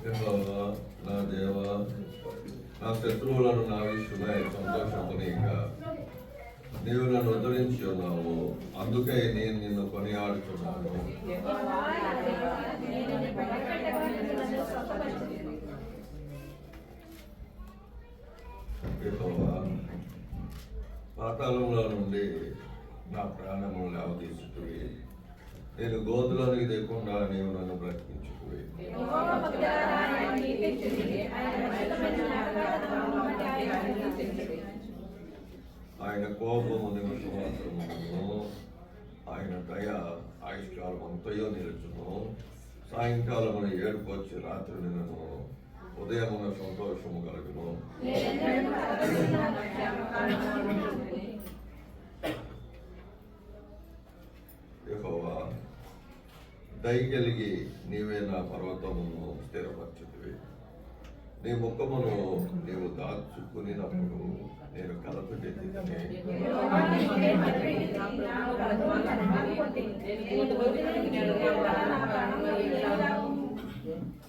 యెహోవా నా దేవా, నా శత్రువులను నా విషయమై సంతోషపడనీయక నీవు నన్ను ఉద్ధరించి ఉన్నావు, అందుకే నేను నిన్ను కొనియాడుచున్నాను. యెహోవా, పాతాళంలో నుండి నా ప్రాణము లేవదీసుకువి, నేను గోతులోనికి దిగకుండా నీవు నన్ను బ్రతికించుకువి. ఆయన కోపము నిమిషం మాత్రము, ఆయన దయ ఆయుష్కాలం అంతయో నిలుచును. సాయంకాలమున ఏడుకొచ్చి రాత్రి నిన్ను, ఉదయమున సంతోషము కలుగును. యెహోవా, దయగలిగి నీవే నా పర్వతమును స్థిరపరచుతివి. నీ ముఖమును నీవు దాచుకునినప్పుడు నేను కలత చెందితిని.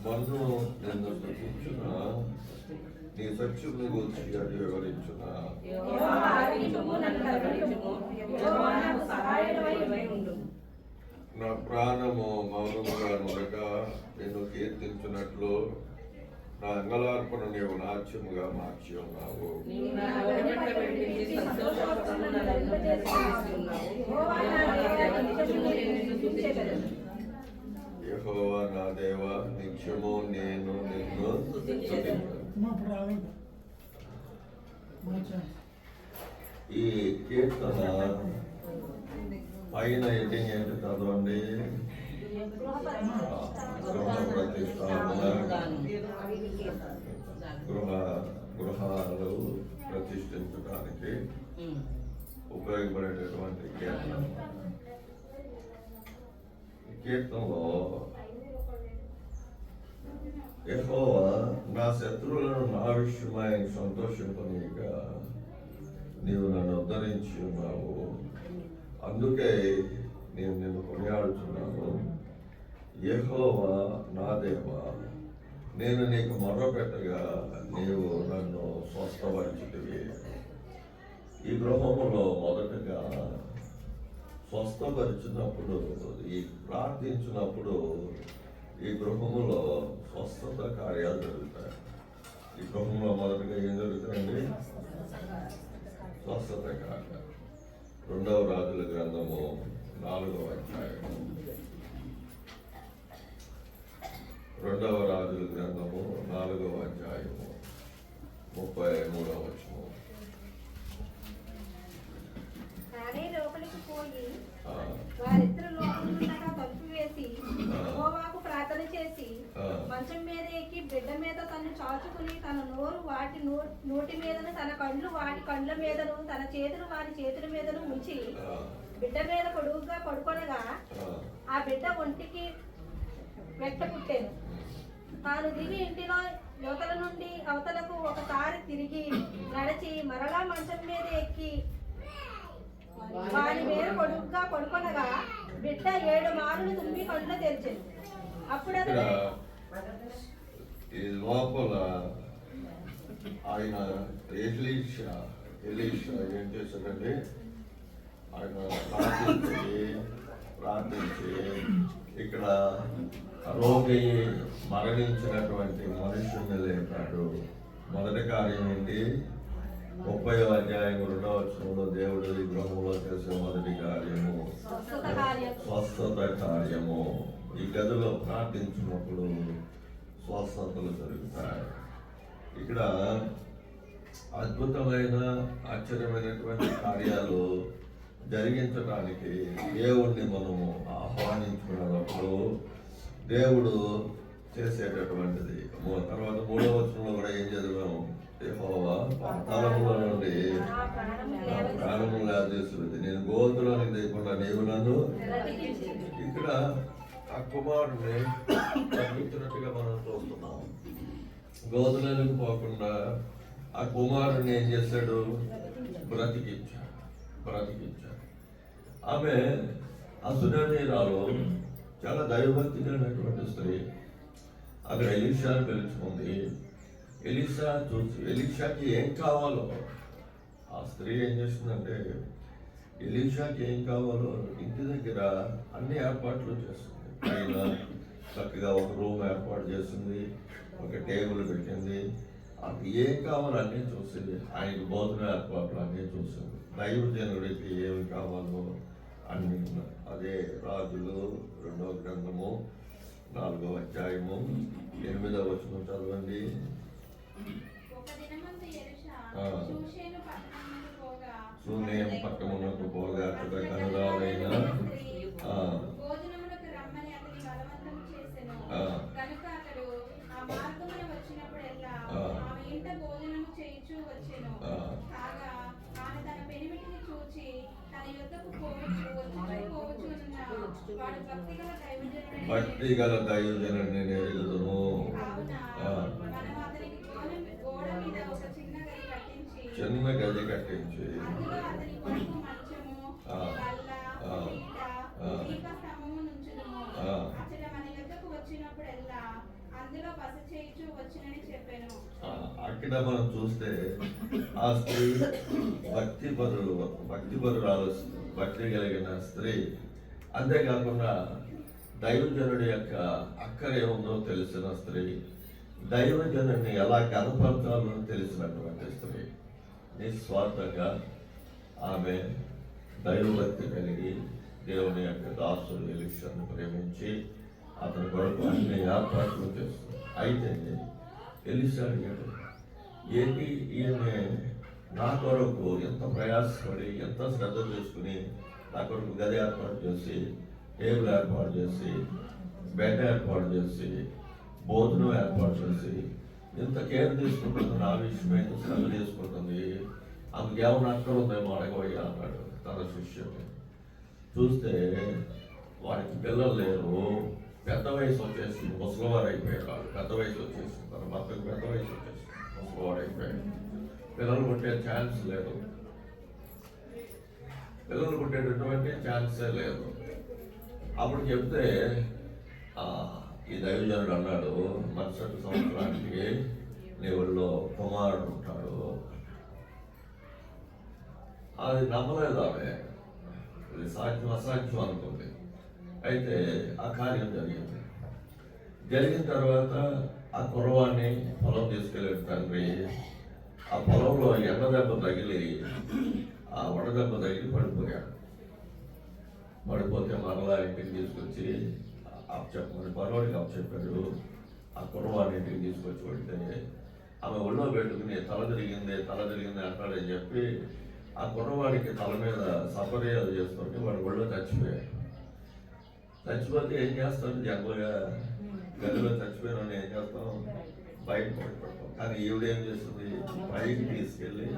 మన్ను నిన్ను స్తుతించునా, నీ సత్యమును గూర్చి అది వివరించునా. నా ప్రాణము మౌనముగా నుడక నిన్ను కీర్తించున్నట్లు నా అంగలార్పణ నీవు నాట్యముగా మార్చి ఉన్నావు. యెహోవా నా దేవా, నిత్యము నేను నిన్ను స్తుతించును. ఈ కీర్తన పైన ఎడ్డింగ్ ఏంటి చదవండి. గృహ ప్రతిష్టాపన, గృహాలు ప్రతిష్ఠించడానికి ఉపయోగపడేటటువంటి కీర్తన. కీర్తనలో యెహోవా నా శత్రువులను నా విషయమై సంతోషింపనీయక నీవు నన్ను ఉద్ధరించి ఉన్నావు, అందుకే నేను నిన్ను కొనియాడుచున్నాను. యెహోవా నా దేవా, నేను నీకు మొర్రపెట్టగా నీవు నన్ను స్వస్థపరిచితివి. ఈ గృహములో మొదటగా స్వస్థపరిచినప్పుడు, ఈ ప్రార్థించినప్పుడు ఈ గృహములో స్వస్థత కార్యాలు జరుగుతాయి. ఈ గృహంలో మొదటగా ఏం జరుగుతాయండి? స్వస్థత కార్యాలు. 2వ రాజుల గ్రంథము 4వ అధ్యాయము. 2వ రాజుల గ్రంథము 4వ అధ్యాయము 33వ వచనము. లోపలికి పోయి వారిద్దరు లోపలుండగా తలుపు వేసి యెహోవాకు ప్రార్థన చేసి మంచం మీద ఎక్కి బిడ్డ మీద తను చాచుకుని తన నోరు వాటి నోటి మీదను, తన కళ్ళు వాటి కండ్ల మీదను, తన చేతులు వాటి చేతుల మీదను ఉంచి బిడ్డ మీద పొడుగుగా పడుకొనగా ఆ బిడ్డ ఒంటికి వెంట పుట్టెను. తాను దిగి ఇంటిలో యువతల నుండి అవతలకు ఒకసారి తిరిగి నడిచి మరలా మంచం మీద ఎక్కి వారి మీద పొడుగ్గా పడుకొనగా బిడ్డ 7 మారులు తుమ్మి కళ్ళు తెరిచింది. అప్పుడు ఈ లోపల ఆయన ఎలీషా ఏం చేశాడంటే, ఆయన ప్రార్థించి ఇక్కడ రోగి మరణించినటువంటి మనుషుల్ని లేపాడు. మొదటి కార్యం ఏంటి? 30వ అధ్యాయం 2వ వచనంలో దేవుడు ఈ గృహంలో చేసే మొదటి కార్యము స్వస్థత కార్యము. ఈ గదిలో ప్రార్థించినప్పుడు స్వస్థతలు జరుగుతాయి. ఇక్కడ అద్భుతమైన ఆశ్చర్యమైనటువంటి కార్యాలు జరిగించడానికి దేవుణ్ణి మనము ఆహ్వానించుకున్నప్పుడు దేవుడు చేసేటటువంటిది. తర్వాత 3వ వచనంలో కూడా ఏం చదివాము? యెహోవా పాతాళములో నుండి నా ప్రాణము లేవదీసుకుంది, నేను గోతులోనికి దిగకుండా నీవు నన్ను. ఇక్కడ ఆ కుమారుని తగ్గించినట్టుగా మనం చూస్తున్నాం. గోతులోనికి పోకుండా ఆ కుమారుని ఏం చేశాడు? బ్రతికించాడు. ఆమె అసునీరాలు, చాలా దైవభక్తి కలిగినటువంటి స్త్రీ. అక్కడ ఎలీషాను పిలుచుకుంది. ఎలీషాకి ఏం కావాలో ఆ స్త్రీ ఏం చేస్తుందంటే, ఎలీషాకి ఏం కావాలో ఇంటి దగ్గర అన్ని ఏర్పాట్లు చేస్తుంది. పైన చక్కగా ఒక రూమ్ ఏర్పాటు చేసింది, ఒక టేబుల్ పెట్టింది. అది ఏం కావాలో అన్నీ చూసింది. ఆయనకు భోజన ఏర్పాట్లు అన్నీ చూసింది. దైవజనుడికి ఏమి కావాలో అన్ని ఉన్నాయి. అదే రాజులు 2వ గ్రంథము 4వ అధ్యాయము 8వ వచనం చదవండి. శూనేం పట్టణమునకు పోగా అక్కడ కనురాలైన భోజనమునకు రమ్మని అతని బలవంతం చేసెను. కనుక అతడు ఆ మార్గమున వచ్చినప్పుడెల్లా ఆమె ఇంట భోజనము చేయుచూ వచ్చెను. కాగా ఆమె తన పెనిమిటిని చూచి తన యొద్దకు పోవచ్చున్న వాడు భక్తిగల దైవజనుడని ఎరుగుదును. మనం అతనికి గోడ మీద ఒక చిన్న గది కట్టించి అందులో అతని కొరకు మంచము, బల్ల, పీట, దీపస్తంభము నుంచుదుము. అతడు మన యొద్దకు వచ్చినప్పుడెల్లా అందులో బస చేయుచూ వచ్చునని చెప్పెను. అక్కడ మనం చూస్తే ఆ స్త్రీ భక్తిపరురాలు, భక్తి కలిగిన స్త్రీ. అంతేకాకుండా దైవజనుడి యొక్క అక్కర ఏముందో తెలిసిన స్త్రీ, దైవజనుడిని ఎలా కనపరచాలో తెలిసినటువంటి స్త్రీ. నిస్వార్థంగా ఆమె దైవభక్తి కలిగి దేవుని యొక్క దాసుడు ఎలీషాను ప్రేమించి అతని కొరకు అన్ని ఏర్పాట్లు చేస్తుంది. అయితే ఎలీషా అడిగాడు, ఏంటి ఈమె నా కొరకు ఎంత ప్రయాసపడి ఎంత శ్రద్ధ చేసుకుని నా కొరకు గది ఏర్పాటు చేసి, టేబుల్ ఏర్పాటు చేసి, బెడ్ ఏర్పాటు చేసి, భోజనం ఏర్పాటు చేసి ఎంత కేర్ తీసుకుంటుంది, నా విషయమే ఎంత శ్రద్ధ తీసుకుంటుంది, అందుకు ఏమైనా అక్కడ ఉందేమో అడగబోయా అన్నాడు తన శిష్యుని. చూస్తే వాడికి పిల్లలు లేరు, పెద్ద వయసు వచ్చేసి ముసలివారు అయిపోయారు. పెద్ద వయసు వచ్చేసి తన భర్తకు పెద్ద వయసు వచ్చేసి ముసలివారు అయిపోయాడు. పిల్లలు పుట్టే ఛాన్స్ లేదు, పిల్లలు పుట్టేటటువంటి ఛాన్సే లేదు. అప్పుడు చెప్తే ఈ దైవజనుడు అన్నాడు, మరుసటి సంవత్సరానికి నీ ఊళ్ళో కుమారుడు ఉంటాడు. అది నమ్మలేదు ఆమె, ఇది సాధ్యం అసాధ్యం అనుకుంది. అయితే ఆ కార్యం జరిగింది. జరిగిన తర్వాత ఆ కుర్రవాడిని పొలం తీసుకెళ్ళాడు తండ్రి. ఆ పొలంలో ఎండదెబ్బ తగిలి, ఆ వడదెబ్బ తగిలి పడిపోయాడు. పడిపోతే మరలా ఇంటికి తీసుకొచ్చి చెప్పమని పర్వాడికి చెప్పాడు. ఆ కుర్రవాడిని ఇంటికి తీసుకొచ్చి పెడితే ఆమె ఒళ్ళో పెట్టుకుని తల తిరిగింది అంటాడని చెప్పి ఆ కుర్రవాడికి తల మీద సపర్యాలు చేసుకుంటే వాడు ఒళ్ళో చచ్చిపోయాడు. చచ్చిపోతే ఏం చేస్తాం, జనరల్గా గదిలో చచ్చిపోయిన ఏం చేస్తాం, బయట పడిపోతాం. కానీ ఈవిడేం చేస్తుంది, పైకి తీసుకెళ్ళి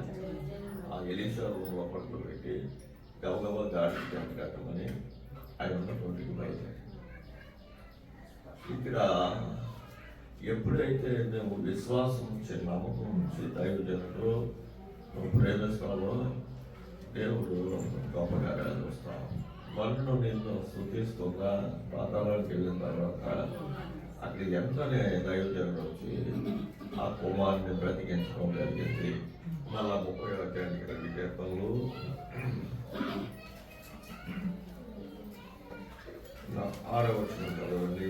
ఆ ఎలీషా రూమ్ లోపల పెట్టి గబగబా గాడి కట్టమని ఆయన ఉన్నటువంటి బయట. ఇక్కడ ఎప్పుడైతే మేము విశ్వాసం నుంచి, నమ్మకం నుంచి దైవజనుడు ప్రేమిస్తామో దేవుడు గొప్ప కార్యాలు వస్తాం. మన్ను నిన్ను స్తుతిస్తుందా పాతాళానికి వెళ్ళిన తర్వాత అక్కడ ఎంతనే దైవజనుడు వచ్చి ఆ కుమారుని బ్రతికించడం జరిగింది. మళ్ళా 30వ అధ్యాయానికి రండి. కీర్తనలు 6వ వచనం చదవండి.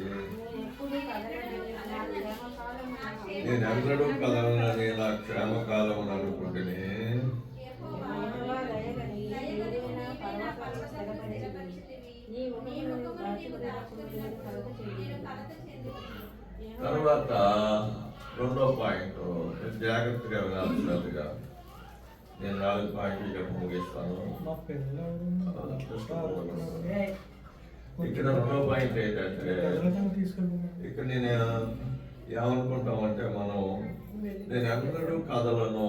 నేను ఎన్నడూ కదలనని నా క్షేమకాలం అనుకుంటేనే తర్వాత 2వ పాయింట్ జాగ్రత్తగా వినాల్సినదిగా నేను 4 పాయింట్లు చెప్పి ముగిస్తాను. ఇక్కడ 2వ పాయింట్ ఏంటంటే, ఇక్కడ నేను ఏమనుకుంటామంటే నేను ఎన్నడూ కథలను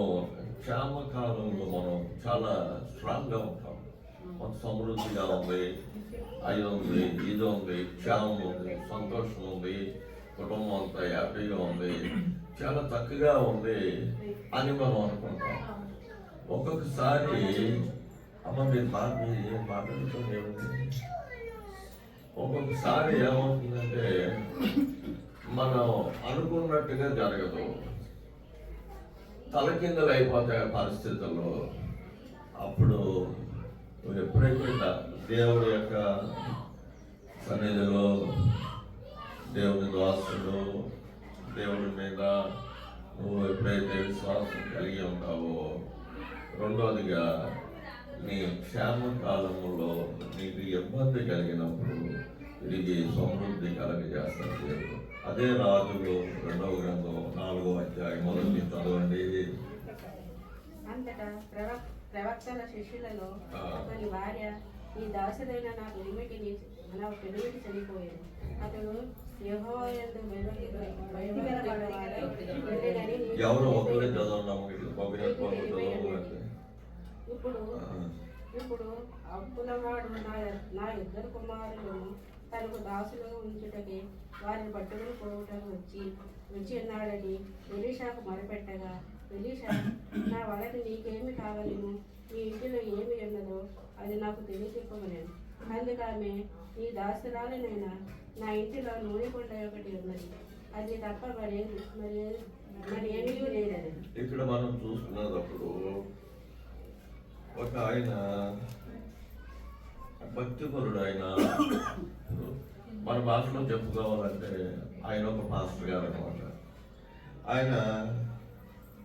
క్షేమకాలంలో మనం చాలా స్ట్రాంగ్గా ఉంటాం. మన సమృద్ధిగా ఉంది, అది ఉంది, ఇది ఉంది, క్షేమం ఉంది, సంతోషం ఉంది, కుటుంబం అంతా హ్యాపీగా ఉంది, చాలా చక్కగా ఉంది అని మనం అనుకుంటాం. ఒక్కొక్కసారి అమ్మ మీరు మాట్లాడుతుంది ఏముంది, ఒక్కొక్కసారి ఏమవుతుందంటే మనం అనుకున్నట్టుగా జరగదు, తలకిందలు అయిపోతాయి పరిస్థితుల్లో. అప్పుడు నువ్వు ఎప్పుడైతే దేవుడి యొక్క సన్నిధిలో దేవుని దాసుడు దేవుడి మీద నువ్వు ఎప్పుడైతే విశ్వాసం కలిగి ఉంటావో, రెండోదిగా నీ క్షేమ కాలంలో నీకు ఇబ్బంది కలిగినప్పుడు తిరిగి సమృద్ధి కలగజేస్తాడు దేవుడు. అదే రాజులు 2వ గ్రంథం 4వ అధ్యాయం మొదటి చదవండి. అంతటా ప్రవక్తల శిష్యులలో ఒకరి భార్య, ఈ దాసుడైన నాకు ఏమిటి నా పెనుమిటి చనిపోయాడు, అతడు యెహోవా యందు ఎవరు ఒకరే చదవడం. ఇప్పుడు అప్పులవాడు నా ఇద్దరు కుమారులను తనకు దాసులుగా ఉంచుటకి వారిని పట్టుకుని పోవటకు వచ్చి ఉన్నాడని ఎలీషాకు మొరపెట్టగా, ఎలీషా, నా వలన నీకేమి కావాలను, నీ ఇంటిలో ఏమి ఉన్నదో అది నాకు తెలియచెప్పమనేను. అందుకని నీ దాసురాలనైనా నా ఇంటిలో నూనె కొండ ఒకటి ఉన్నది, అది తప్ప మరి ఏమీ లేదని. ఇక్కడ మనం చూసుకున్నప్పుడు ఒక ఆయన భక్తిపరుడు, ఆయన మన భాషలో చెప్పుకోవాలంటే ఆయన ఒక పాస్టర్ గారు అనమాట. ఆయన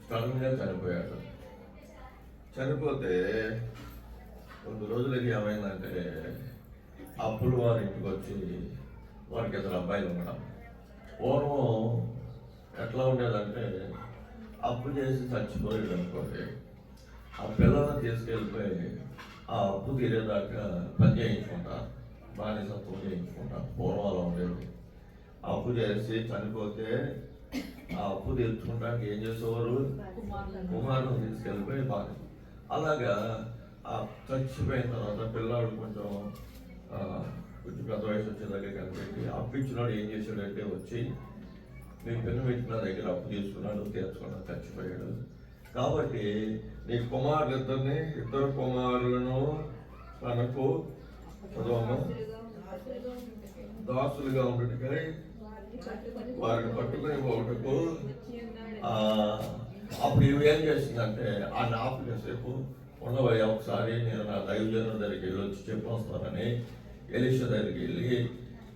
సడన్గా చనిపోయాడు. చనిపోతే 2 రోజులకి ఏమైందంటే అప్పులు వారి ఇంటికి వచ్చి వారికి 2 అబ్బాయిలు ఉండడం. పూర్వం ఎట్లా ఉండేదంటే అప్పు చేసి చచ్చిపోయాడు అనుకోండి, ఆ పిల్లలను తీసుకెళ్ళిపోయి ఆ అప్పు తీరేదాకా పని చేయించుకుంటారు, బానిసత్వం చేయించుకుంటారు. పూర్వం అలా ఉండేది. అప్పు చేసి చనిపోతే ఆ అప్పు తీర్చుకుంటానికి ఏం చేసేవారు, కుమారుని తీసుకెళ్ళిపోయి బాగా. అలాగా ఆ చచ్చిపోయిన తర్వాత పిల్లాడు కొంచెం పెద్ద వయసు వచ్చే దగ్గర కనిపెట్టి అప్పు ఇచ్చినాడు. ఏం చేశాడంటే వచ్చి నీ పెన్ను పెట్టిన దగ్గర అప్పు తీసుకున్నాడు, తీర్చుకున్నాడు, చచ్చిపోయాడు. కాబట్టి నీ ఇద్దరు కుమారులను తనకు దాసులుగా ఉండటకై వారిని పట్టుకుని పోవటకు. అప్పుడు ఇవి ఏం చేసిందంటే ఆ నాపు చేసేపు ఉండవయ్యా, ఒకసారి నేను నా దైవజనుల దగ్గరికి వెళ్ళి వచ్చి చెప్పొస్తానని ఎలీషా దగ్గరికి వెళ్ళి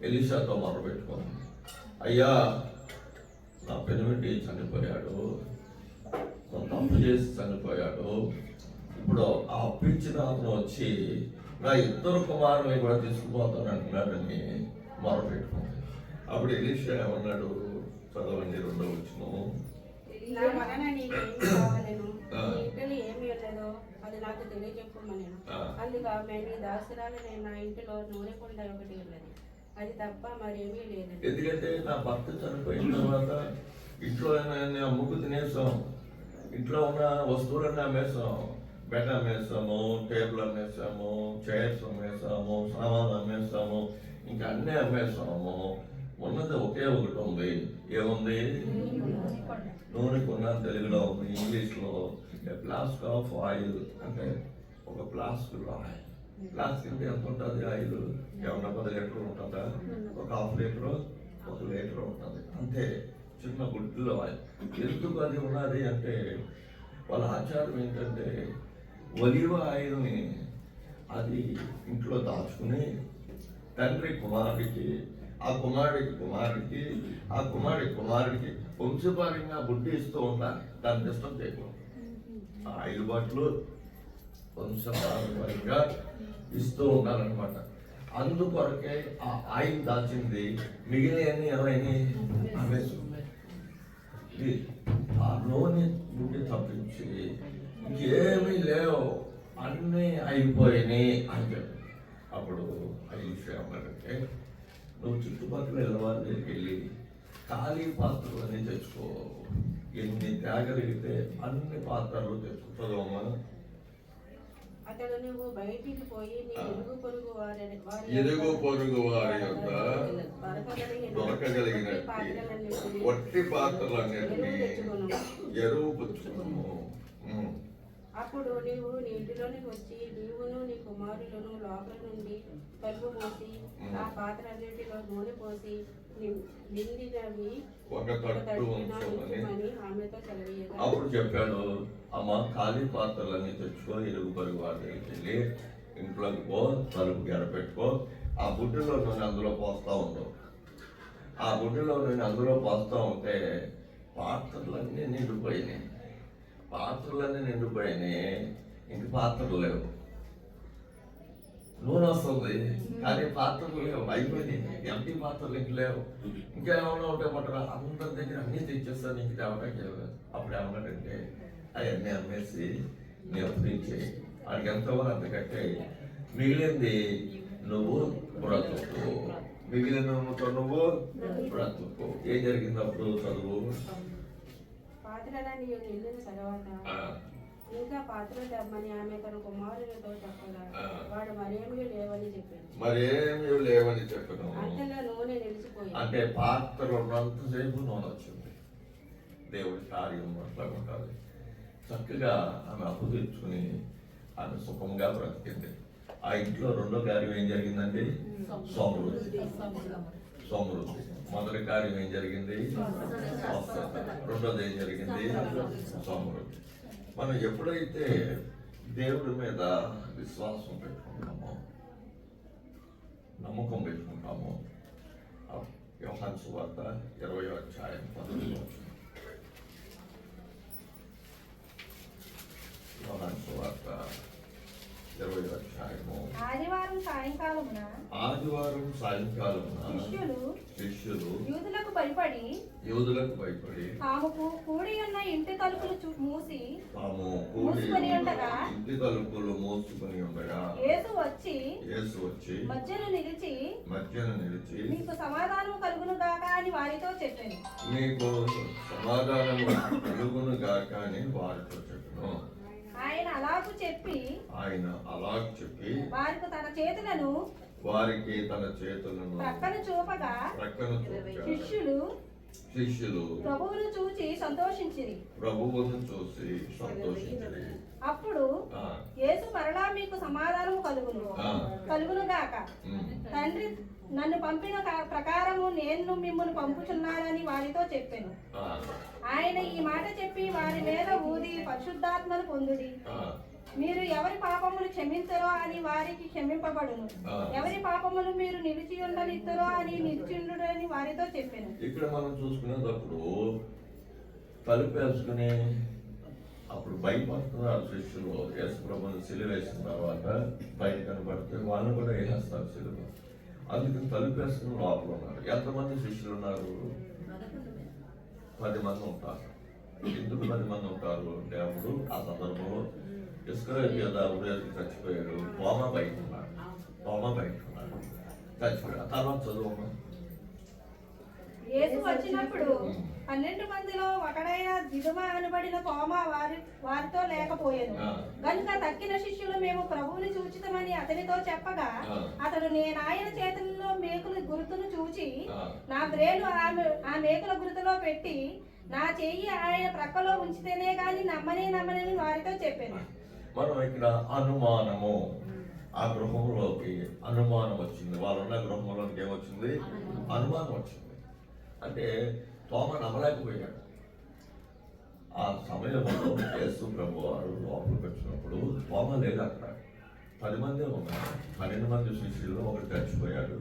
ఎలీషాతో మొదలుపెట్టుకోండి. అయ్యా, నా పెనుమిటి చనిపోయాడు, తప్పు చేసి చనిపోయాడు. ఇప్పుడు ఆ అప్పించిన అతను వచ్చి నా 2 కుమారుల్ని కూడా తీసుకుపోతాను అంటున్నాడని మొదలుపెట్టుకుంది. అప్పుడు ఎలీషా ఏమన్నాడు, చదవండి 2వ వచనం. నా వలన నీకేమి కావాలను, నీ ఇంటిలో ఏమి ఉన్నదో అది నాకు తెలియజెప్పమనేను. అందుకు ఆమె, నీ దాసురాలు నా ఇంటిలో నూనె కొండ ఒకటి ఉన్నది, అది తప్ప మరేమీ లేదు. ఎందుకంటే నా భర్త చనిపోయిన తర్వాత ఇంట్లో అమ్ముకు తినేసాం, ఇంట్లో ఉన్న వస్తువులన్నీ అమ్మేసాం. బెడ్ అమ్మేస్తాము, టేబుల్ అమ్మేస్తాము, చైర్స్ అమ్మేస్తాము, సామాన్లు అమ్మేస్తాము, ఇంకా అన్నీ అమ్మేస్తాము. ఉన్నది ఒకే ఒకటి ఉంది. ఏముంది? నూనె కొన్న తెలుగులో ఉంది, ఇంగ్లీష్లో ఫ్లాస్క్ ఆఫ్ ఆయిల్. అంటే ఒక ఫ్లాస్క్లో ఆయిల్. ఫ్లాస్క్ అంటే ఎంత ఉంటుంది ఆయిల్? ఏమన్నా 10 లీటర్లు ఉంటుందా? ఒక 1/2 లీటరు, 1 లీటర్ ఉంటుంది అంతే. చిన్న గుడ్డులో ఆయిల్. ఎందుకు అది ఉన్నది అంటే వాళ్ళ ఆచారం ఏంటంటే ఒలివ ఆయిల్ని అది ఇంట్లో దాచుకుని తండ్రి కుమారుడికి, ఆ కుమారుడికి కుమారుడికి, ఆ కుమారుడికి వంశపారంగా బుడ్డి ఇస్తూ ఉండాలి. దాన్ని డిస్టర్బ్ చేయకూడదు. ఆ ఆయిల్ బాటిల్ వంశపారంగా ఇస్తూ ఉండాలన్నమాట. అందుకొరకే ఆ ఆయిల్ దాచింది. మిగిలినవన్నీ ఏమైనా అమ్మేస్తుంది. ఆ నూనె నుండి తప్పించి ఇంకేమీ లేవు, అన్నీ అయిపోయినాయి అని చెప్పి. అప్పుడు ఎలీషా అన్నాడంటే, నువ్వు చుట్టుపక్కల వెళ్ళవారి దగ్గరికి వెళ్ళి ఖాళీ పాత్రలు అన్నీ తెచ్చుకో, ఎన్ని తేగలిగితే అన్ని పాత్రలు తెచ్చుకుంటుందమ్మా. అతడు నువ్వు బయటికి పోయి నీ ఇరుగు పొరుగు వారి యొక్క దొరకగలిగినట్టు వట్టి పాత్రలన్నిటినీ ఎరువు పుచ్చుకును. అప్పుడు నీవు నీ ఇంటిలోనికి వచ్చి నీవును నీ కుమారులను లోపల నుండి తలుపు పోసి ఆ పాత్రలన్నిటిలో నూనె పోసి నిండినవి ఒక ఒక తట్టు తట్టున ఉంచమని ఉంచుమని ఆమెతో సెలవీయగా అప్పుడు చెప్పాడు, అమ్మ ఖాళీ పాత్రలన్నీ తెచ్చుకో, ఇరుగు పొరుగు వారి దగ్గరికి వెళ్ళి ఇంట్లోకి పో, తలుపు గడపెట్టుకో, ఆ బుడ్డిలో నూనె అందులో పోస్తా ఉండవు. ఆ బుడ్డిలో నూనె అందులో పోస్తా ఉంటే పాత్రలన్నీ నిండిపోయినాయి. పాత్రలన్నీ నిండిపోయినాయి, ఇంక పాత్రలు లేవు. నూనె వస్తుంది కానీ పాత్రలు లేవు, అయిపోయినాయి. ఎంటీ పాత్రలు ఇంక లేవు. ఇంకా ఏమైనా ఉంటే పట్టరా, అందరి దగ్గర అన్నీ తెచ్చేస్తాను, ఇంక తేవడానికి లేదు. అప్పుడు ఏమన్నాడంటే అవన్నీ అమ్మేసి నీ అప్పు ఇచ్చేయి, వాడికి ఎంతో అంత కట్టాయి, మిగిలింది నువ్వు బ్రతుకు, మిగిలిన నువ్వు బ్రతుకు. ఏం జరిగింది అప్పుడు చదువు? పాత్రలన్నీ నిండిన తర్వాత ఇంకా పాత్రలు తెమ్మని ఆమె తన కుమారులతో చెప్పగా వాడు మరేమీ లేవని చెప్పాడు. మరేమీ లేవని చెప్పను. అంతలో నూనె నిలిచిపోయింది. అంటే పాత్రలు ఉన్నంతసేపు నూనె వచ్చింది. దేవుడి కార్యం అట్లా ఉండాలి. చక్కగా ఆమె అప్పు తెచ్చుకుని ఆమె సుఖంగా బ్రతికింది. ఆ ఇంట్లో రెండో కార్యం ఏం జరిగిందండి? సమృద్ధి. సమృద్ధి. మొదటి కార్యం ఏం జరిగింది? స్వస్థత. రెండోది ఏం జరిగింది? సమృద్ధి. మనం ఎప్పుడైతే దేవుడి మీద విశ్వాసం పెట్టుకుంటామో, నమ్మకం పెట్టుకుంటామో, యోహాను సువార్త 20వ అధ్యాయం 11వ వచనం. యోహాను సువార్త 20వ అధ్యాయము. ఆదివారం సాయంకాలమున శిష్యులు యూదులకు భయపడి తాము కూడి ఉన్న ఇంటి తలుపులు మూసుకొని ఉండగా యేసు వచ్చి మధ్యను నిలిచి మీకు సమాధానం కలుగును గాక అని వారితో చెప్పాను. ఆయన అలాగు చెప్పి వారికి తన చేతులను ప్రక్కన చూపగా శిష్యులు ప్రభువును చూసి సంతోషించిరి. అప్పుడు యేసు మరలా మీకు సమాధానము కలుగును గాక. తండ్రి నన్ను పంపిన ప్రకారము నేను మిమ్మల్ని పంపుచున్నానని వారితో చెప్పాను. ఆయన ఈ మాట చెప్పి వారి మీద ఊది పరిశుద్ధాత్మను పొందుడి. మీరు ఎవరి పాపములు క్షమించరో అని వారికి క్షమింపబడును, ఎవరి పాపములు మీరు నిలిచి ఉండనిద్దరో అని నిలిచిండుడని వారితో చెప్పాను. ఇక్కడ మనం చూసుకునేటప్పుడు తలుపు వేసుకుని అప్పుడు భయపడుతున్నారు శిష్యులు. యేసు ప్రభువుని సిలువ వేసిన తర్వాత బయట కనబడితే వాళ్ళు కూడా వేసేస్తారు సిలువ. అందుకని తలుపు వేసుకుని లోపల ఉన్నారు. ఎంతమంది శిష్యులు ఉన్నారు? 10 మంది ఉంటారు. ఎందుకు 10 మంది ఉంటారు అంటే, అప్పుడు ఆ సందర్భంలో ఇస్కరియోతు యూదా చచ్చిపోయాడు. తోమా బయట ఉన్నాడు. చచ్చిపోయాడు. ఆ తర్వాత చదువు. యేసు వచ్చినప్పుడు 12 మందిలో ఒకడైన దిదుమ అనబడిన తోమా వారితో లేకపోయాను. కనుక తక్కిన శిష్యులు మేము ప్రభువుని చూచితమని అతనితో చెప్పగా అతడు నేను ఆయన చేతుల్లో మేకుల గుర్తును చూచి నా వ్రేలు ఆ మేకుల గుర్తులో పెట్టి నా చెయ్యి ఆయన ప్రక్కలో ఉంచితేనే గాని నమ్మనని వారితో చెప్పాను. మనం ఇక్కడ అనుమానము, ఆ గృహంలోకి అనుమానం వచ్చింది. వాళ్ళున్న గృహంలోకి ఏమొచ్చింది? అనుమానం వచ్చింది. అంటే తోమ నమ్మలేకపోయాడు. ఆ సమయంలో యేసు ప్రభు వారు లోపలికి వచ్చినప్పుడు తోమ లేదు అక్కడ. 10 మంది ఉన్నారు. 12 మంది శిష్యులు, ఒకటి చచ్చిపోయాడు.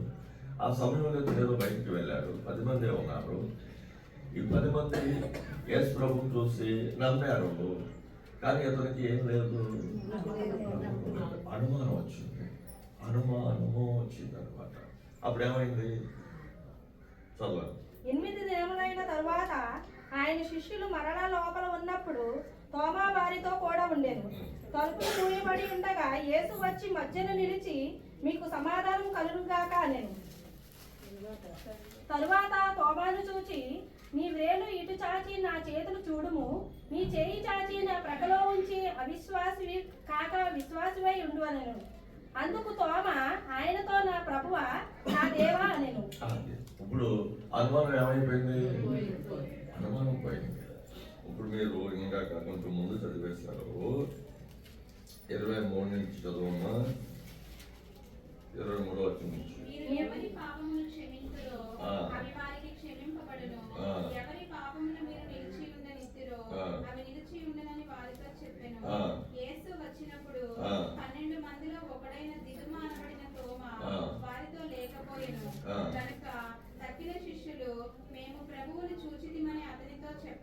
ఆ సమయంలో ఏదో బయటికి వెళ్ళాడు. 10 మంది ఉన్నారు. ఈ 10 మంది యేసు ప్రభుని చూసి నమ్మారు. కానీ అతనికి ఏం లేదు, అనుమానం వచ్చింది. అనుమానము వచ్చిందనమాట. అప్పుడు ఏమైంది? చదవాలి. 8 దినములైన తరువాత ఆయన శిష్యులు మరలా లోపల ఉన్నప్పుడు తోమా వారితో కూడా ఉండెను. తలుపులు మూయబడి ఉండగా యేసు వచ్చి మధ్యన నిలిచి మీకు సమాధానం కలుగుగాక అనెను. తరువాత తోమాను చూచి నీ వ్రేలు ఇటు చాచి నా చేతులు చూడుము, నీ చేయి చాచి నా ప్రక్కలో ఉంచి అవిశ్వాసివి కాక విశ్వాసివై ఉండు అనెను. అందుకు తోమా ఆయనతో నా ప్రభువా నా దేవా అనెను. ఇప్పుడు అనుమానం ఏమైపోయింది? అనుమానం పోయింది. ఇప్పుడు మీరు ఇంకా కొంచెం ముందు చదివేశారు. 23 నుంచి చదువున్నా. 23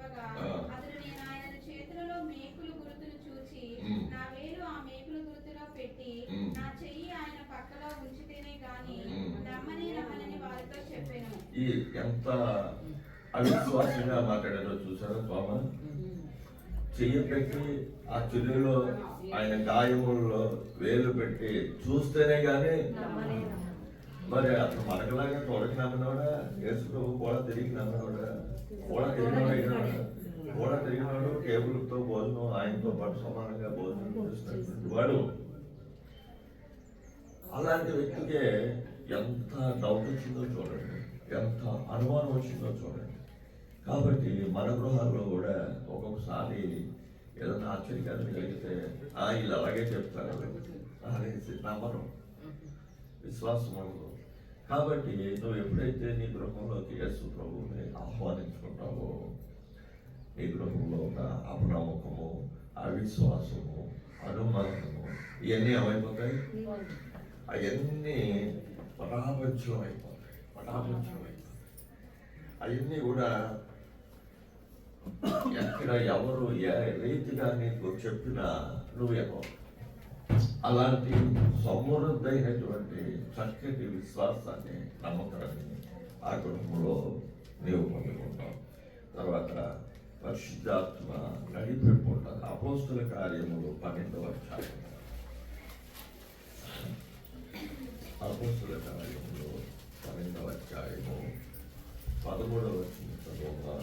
చెప్పగా ఆ. అతడు నేను ఆయన చేతులలో మేకులు గుర్తులు చూచి ఉమ్. నా వేలు ఆ మేకుల గుర్తులో పెట్టి ఉమ్. నా చెయ్యి ఆయన పక్కలో ఉంచితేనే గాని ఉమ్. నమ్మని వారితో చెప్పాను. ఈ ఎంత అవిశ్వాసంగా మాట్లాడారో చూసారా స్వామి. చెయ్యి పెట్టి ఆ చెల్లిలో ఆయన గాయముల్లో వేలు పెట్టి చూస్తేనే గాని మరి అతను మనకలాగా తొడకి నమ్మినవాడా, యేసు ప్రభు కూడా తిరిగి నమ్మినవాడా, కూడా తిరిగినాడు టేబుల్తో భోజనం ఆయనతో పాటు సమానంగా భోజనం చేసినటువంటి వాడు. అలాంటి వ్యక్తికే ఎంత డౌట్ వచ్చిందో చూడండి, ఎంత అనుమానం వచ్చిందో చూడండి. కాబట్టి మన గృహాల్లో కూడా ఒక్కొక్కసారి ఏదైనా ఆశ్చర్యకారం కలిగితే వీళ్ళు అలాగే చెప్తారు అనేసి నమ్మరు, విశ్వాసం ఉండదు. కాబట్టి నువ్వు ఎప్పుడైతే నీ గృహంలోకి యేసు ప్రభువుని ఆహ్వానించుకుంటావో నీ గృహంలో ఉన్న అపనమ్మకము, అవిశ్వాసము, అనుమానము ఇవన్నీ ఏమైపోతాయి? అవన్నీ పటాపంచలం అయిపోతాయి. అవన్నీ కూడా ఎక్కడ ఎవరు ఏ రీతిగా నీకు చెప్పినా నువ్వేమో అలాంటి సమృద్ధైనటువంటి చక్కటి విశ్వాసాన్ని, నమ్మకాన్ని ఆ కుటుంబంలో నీవు పొందుకుంటావు. తర్వాత పరిశుద్ధాత్మ నడిపింపు ఉంటుంది. అపోస్తుల కార్యములు 12వ అధ్యాయం. అపోస్తుల కార్యములు 12వ అధ్యాయము 13వ వచనం చదువుగా.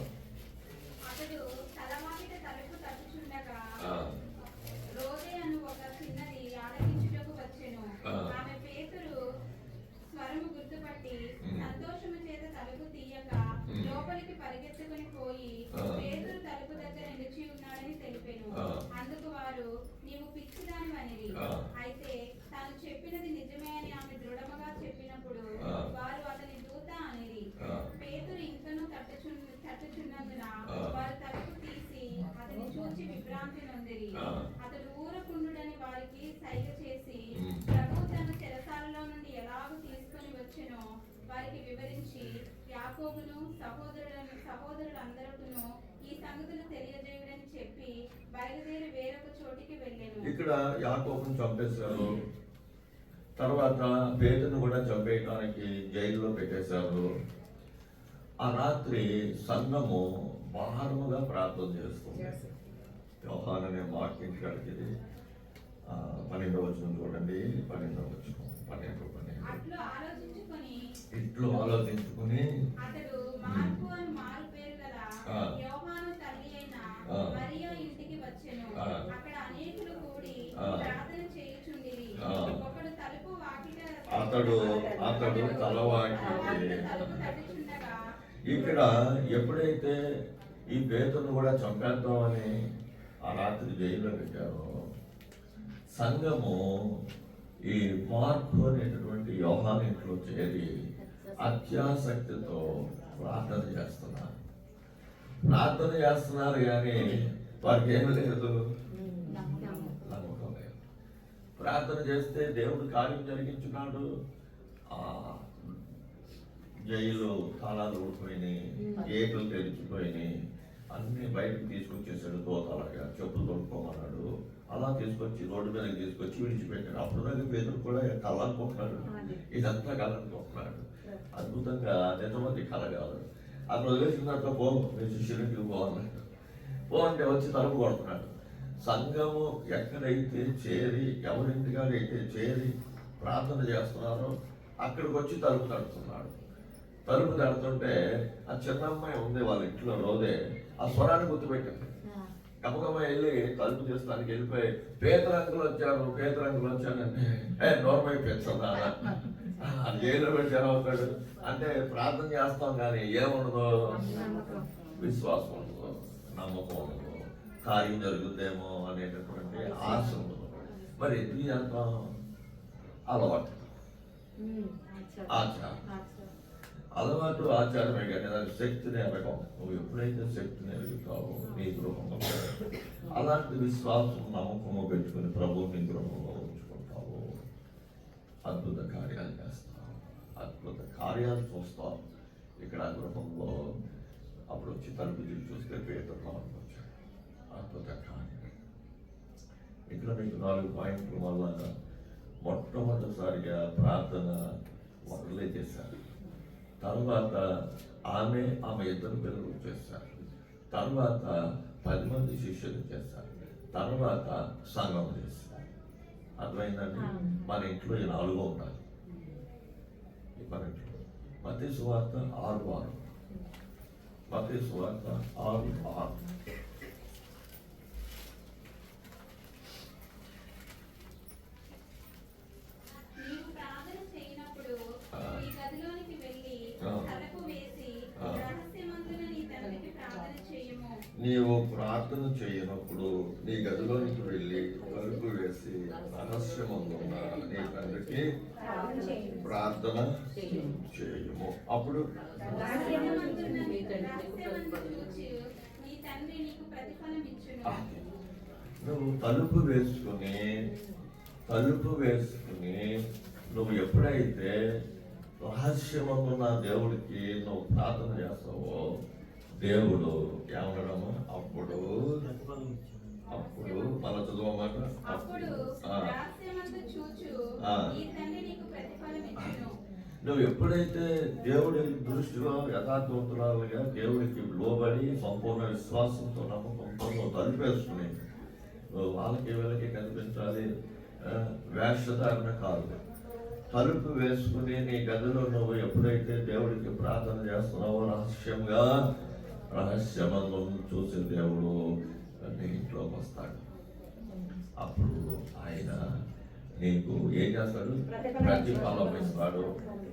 అతడు తలవాకిట తలుపు తట్టుచుండగా ఆ. రోదే అను ఒక చిన్నది ఆలకించుటకు వచ్చెను. ఆ. ఆమె పేతురు స్వరము గుర్తుపట్టి సంతోషము చేత తలుపు తీయక లోపలికి పరిగెత్తుకుని పోయి ఆ. పేతురు తలుపు దగ్గర నిలిచి ఉన్నాడని తెలిపెను. ఆ. అందుకు వారు నీవు పిచ్చిదానివనిరి. ఆ. అయితే తాను చెప్పినది నిజమే అని ఆమె దృఢముగా చెప్పినప్పుడు ఆ. వారు అతని దూత అనిరి. ఆ. పేతురు ఇంకను తట్టుచున్నందున ఆ. వారు తలుపు తీసి అతని చూచి విభ్రాంతి నొందిరి. ఆ. అతడు ఊరకుండుడని వారికి సైగ చేసి ఉమ్. ప్రభువు తన చెరసాలలో నుండి ఎలాగూ తీసుకొని వచ్చెనో వారికి వివరించి యాకోబును సహోదరులందరకును ఈ సంగతులు తెలియజేయుడని చెప్పి బయలుదేరి వేరొక చోటికి వెళ్ళెను. ఇక్కడ యాకోబును చంపేశారు. తర్వాత పేతును కూడా చంపేయడానికి జైల్లో పెట్టేశారు. ఆ రాత్రి సంఘము భారముగా ప్రార్థన చేస్తుంది. యోహాను అనే మార్క్ ఇంటికాడికి 12వ వచనం చూడండి. 12వ వచనం 12. అట్లు ఆలోచించుకొని ఇట్లు ఆలోచించుకుని అతడు మార్కు అని మారు పేరు గల ఆ. యోహాను తల్లి అయిన ఆ. మరియా ఇంటికి వచ్చెను. ఆ. అక్కడ అనేకులు కూడి ఆ. ప్రార్థన చేయుచుండిరి. ఆ. ఒకడు తలుపు వాకిట అతడు తలవాకి తలుపు తట్టుచుండగా ఇక్కడ ఎప్పుడైతే ఈ పేతును కూడా చంపేద్దామని ఆ రాత్రి జైల్లో పెట్టారో సంఘము ఈ మార్కు అనేటటువంటి యోహాను ఇంట్లో చేరి అత్యాసక్తితో ప్రార్థన చేస్తున్నారు కానీ వారికి ఏమి లేదు, నమ్మకం లేదు. ప్రార్థన చేస్తే దేవుడు కార్యం జరిగించున్నాడు. జైలు తాళాలు ఊడిపోయినాయి, గేట్లు తెరిచిపోయినాయి, అన్ని బయటకు తీసుకొచ్చేసాడు. దోతలాగా చెప్పులు తొడుక్కోమన్నాడు. అలా తీసుకొచ్చి రోడ్డు మీదకి తీసుకొచ్చి విడిచిపెట్టాడు. అప్పుడు దాకా పేదలు కూడా కళ్ళనుకుంటున్నాడు, ఇదంతా కళ్ళనుకుంటున్నాడు. అద్భుతంగా నిజమంది కళ కాదు. అక్కడ వదిలేసిన తర్వాత పో, మీ శిష్యులకి పోవన్నాడు. అంటే వచ్చి తలుపు కొడుతున్నాడు. సంఘము ఎక్కడైతే చేరి, ఎవరింటికాడైతే చేరి ప్రార్థన చేస్తున్నారో అక్కడికి వచ్చి తలుపు తడుతున్నాడు. తలుపు తడుతుంటే ఆ చిన్న అమ్మాయి ఉంది వాళ్ళ ఇంట్లో రోజే, ఆ స్వరాన్ని గుర్తుపెట్టింది. గమగమ వెళ్ళి తలుపు చేస్తానికి వెళ్ళిపోయి పేదరంగులు వచ్చానంటే నోర్మై పెంచదా జైల్లో పెట్టి ఎలా అవుతాడు అంటే ప్రార్థన చేస్తాం కానీ ఏముండదు, విశ్వాసం ఉండదు, నమ్మకం ఉండదు, కార్యం జరుగుతుందేమో అనేటటువంటి ఆశ ఉండదు. మరి ఎందుకు చేస్తాం? అలవాటు, అలవాటు ఆచారమే కానీ దాని శక్తిని ఎరగం. నువ్వు ఎప్పుడైతే శక్తిని ఎరుగుతావో నీ గృహంలో అలాంటి విశ్వాసం, నమ్మకము పెట్టుకుని ప్రభువు నీ గృహంలో ఉంచుకుంటావు, అద్భుత కార్యాలు చేస్తావు, అద్భుత కార్యాలు చూస్తావు. ఇక్కడ గృహంలో అప్పుడు వచ్చి తలుపు తీసి చూస్తే పేతురు లోపలికి వచ్చాడు. అద్భుత కార్యం. ఇక్కడ మీకు 4 పాయింట్ల వల్ల మొట్టమొదటిసారిగా ప్రార్థన మొదలే చేశారు. తర్వాత ఆమె ఇద్దరు పిల్లలు చేశారు. తర్వాత 10 మంది శిష్యులు చేశారు. తర్వాత సంఘం చేశారు. అర్థమైందండి? మన ఇంట్లో ఈ 4 ఉండాలి. మన ఇంట్లో మత్తయి సువార్త 6:6. మత్తయి సువార్త 6:6. నీవు ప్రార్థన చేయనప్పుడు నీ గదిలోనికి వెళ్ళి తలుపు వేసి రహస్యమందున నీ తండ్రికి ప్రార్థన చేయుము. నీవు ప్రార్థన చేయనప్పుడు నీ గదిలోనికి వెళ్ళి తలుపు వేసి రహస్యమందున్న నీ తండ్రికి ప్రార్థన చేయము. అప్పుడు రహస్యమందున చూచి నీ తండ్రి నీకు ప్రతిఫలం ఇచ్చును. నువ్వు తలుపు వేసుకుని నువ్వు ఎప్పుడైతే రహస్యమందున్న దేవుడికి నువ్వు ప్రార్థన చేస్తావో దేవుడు ఏమనడము అప్పుడు మన చదవమాట అప్పుడు రహస్యమందు చూచు నీ తండ్రి నీకు ప్రతిఫలం ఇచ్చును. నువ్వు ఎప్పుడైతే దేవుడి దృష్టిలో యథార్థవంతురాలుగా దేవుడికి లోబడి సంపూర్ణ విశ్వాసంతో నమ్మకంతో నువ్వు తలుపేసుకుని నువ్వు వాళ్ళకి వీళ్ళకి కనిపించాలి వేషధారణ కాదు. తలుపు వేసుకుని నీ గదిలో నువ్వు ఎప్పుడైతే దేవుడికి ప్రార్థన చేస్తున్నావో రహస్యమందు చూసే దేవుడు నీ ఇంట్లోకి వస్తాడు. అప్పుడు ఆయన నీకు ఏం చేస్తాడు? ప్రతిఫలం ఇస్తాడు.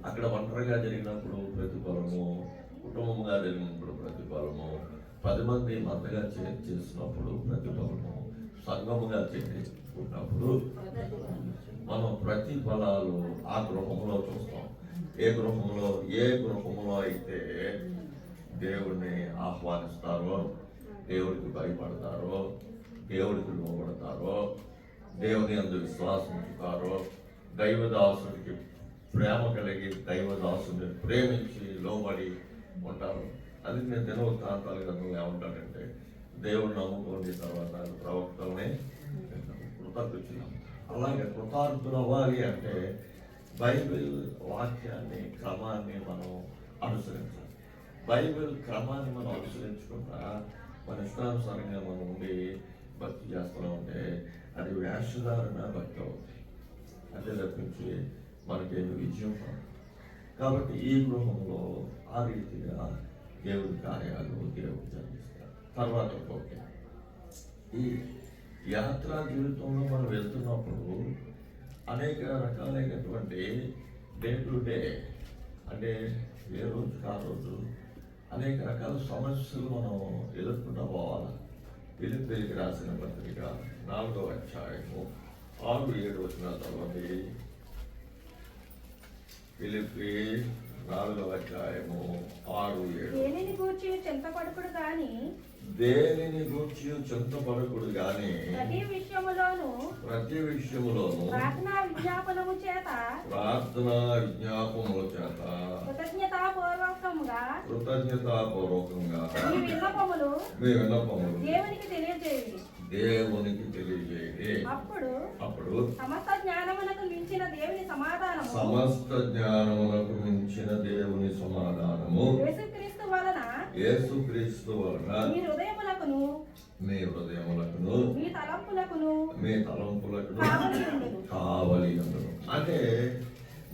అక్కడ ఒంటరిగా జరిగినప్పుడు ప్రతిఫలము, కుటుంబంగా జరిగినప్పుడు ప్రతిఫలము, 10 మంది మతగా చేసినప్పుడు ప్రతిఫలము, సంఘముగా చేసుకున్నప్పుడు మనం ప్రతిఫలాలు ఆ గృహంలో చూస్తాం. ఏ గృహంలో అయితే దేవుడిని ఆహ్వానిస్తారో, దేవుడికి భయపడతారో, దేవుడికి లోబడతారో, దేవుని యందు విశ్వాసం ఉంచుతారో, దైవదాసుడికి ప్రేమ కలిగి దైవదాసుని ప్రేమించి లోబడి ఉంటారు. అది నేను దినవృత్తాంతాల గ్రంథంలో ఏమంటానంటే దేవుడు నమ్ముకోండి తర్వాత ప్రవక్తలనే కృతజ్ఞులు. అలాగే కృతార్థులు అవ్వాలి అంటే బైబిల్ వాక్యాన్ని క్రమాన్ని మనం అనుసరించాలి. బైబిల్ క్రమాన్ని మనం అనుసరించకుండా మన ఇష్టానుసారంగా మనం ఉండి భక్తి చేస్తూ ఉంటే అది వేషధారణ భక్తి అవుతుంది. అదే తప్పించి మనకేమి విజయం కాదు. కాబట్టి ఈ గృహంలో ఆ రీతిగా దేవుడి కార్యాలు దేవుడు జరిగిస్తారు. తర్వాత ఓకే, ఈ యాత్రా జీవితంలో మనం వెళ్తున్నప్పుడు అనేక రకాలైనటువంటి డే టు డే అంటే ఏ రోజుకి ఆ రోజు అనేక రకాల సమస్యలు మనం ఎదుర్కొంటూ పోవాలి. ఫిలిప్పీయులకు రాసిన పత్రిక 4వ అధ్యాయము 6-7 వచనాల తర్వాత ఫిలిప్పీ 4వ అధ్యాయము 6-7. దేనిని గూర్చి చింతపడకుడు గాని ప్రతి విషయములోను ప్రార్థనా విజ్ఞాపనము చేత కృతజ్ఞతాపూర్వకంగా మీ విన్నపములు దేవునికి తెలియజేయండి. అప్పుడు సమస్త జ్ఞానమునకు మించిన దేవుని సమాధానము యేసుక్రీస్తు వలన మీ హృదయములకును మీ తలంపులకును కావలి ఉండును. అంటే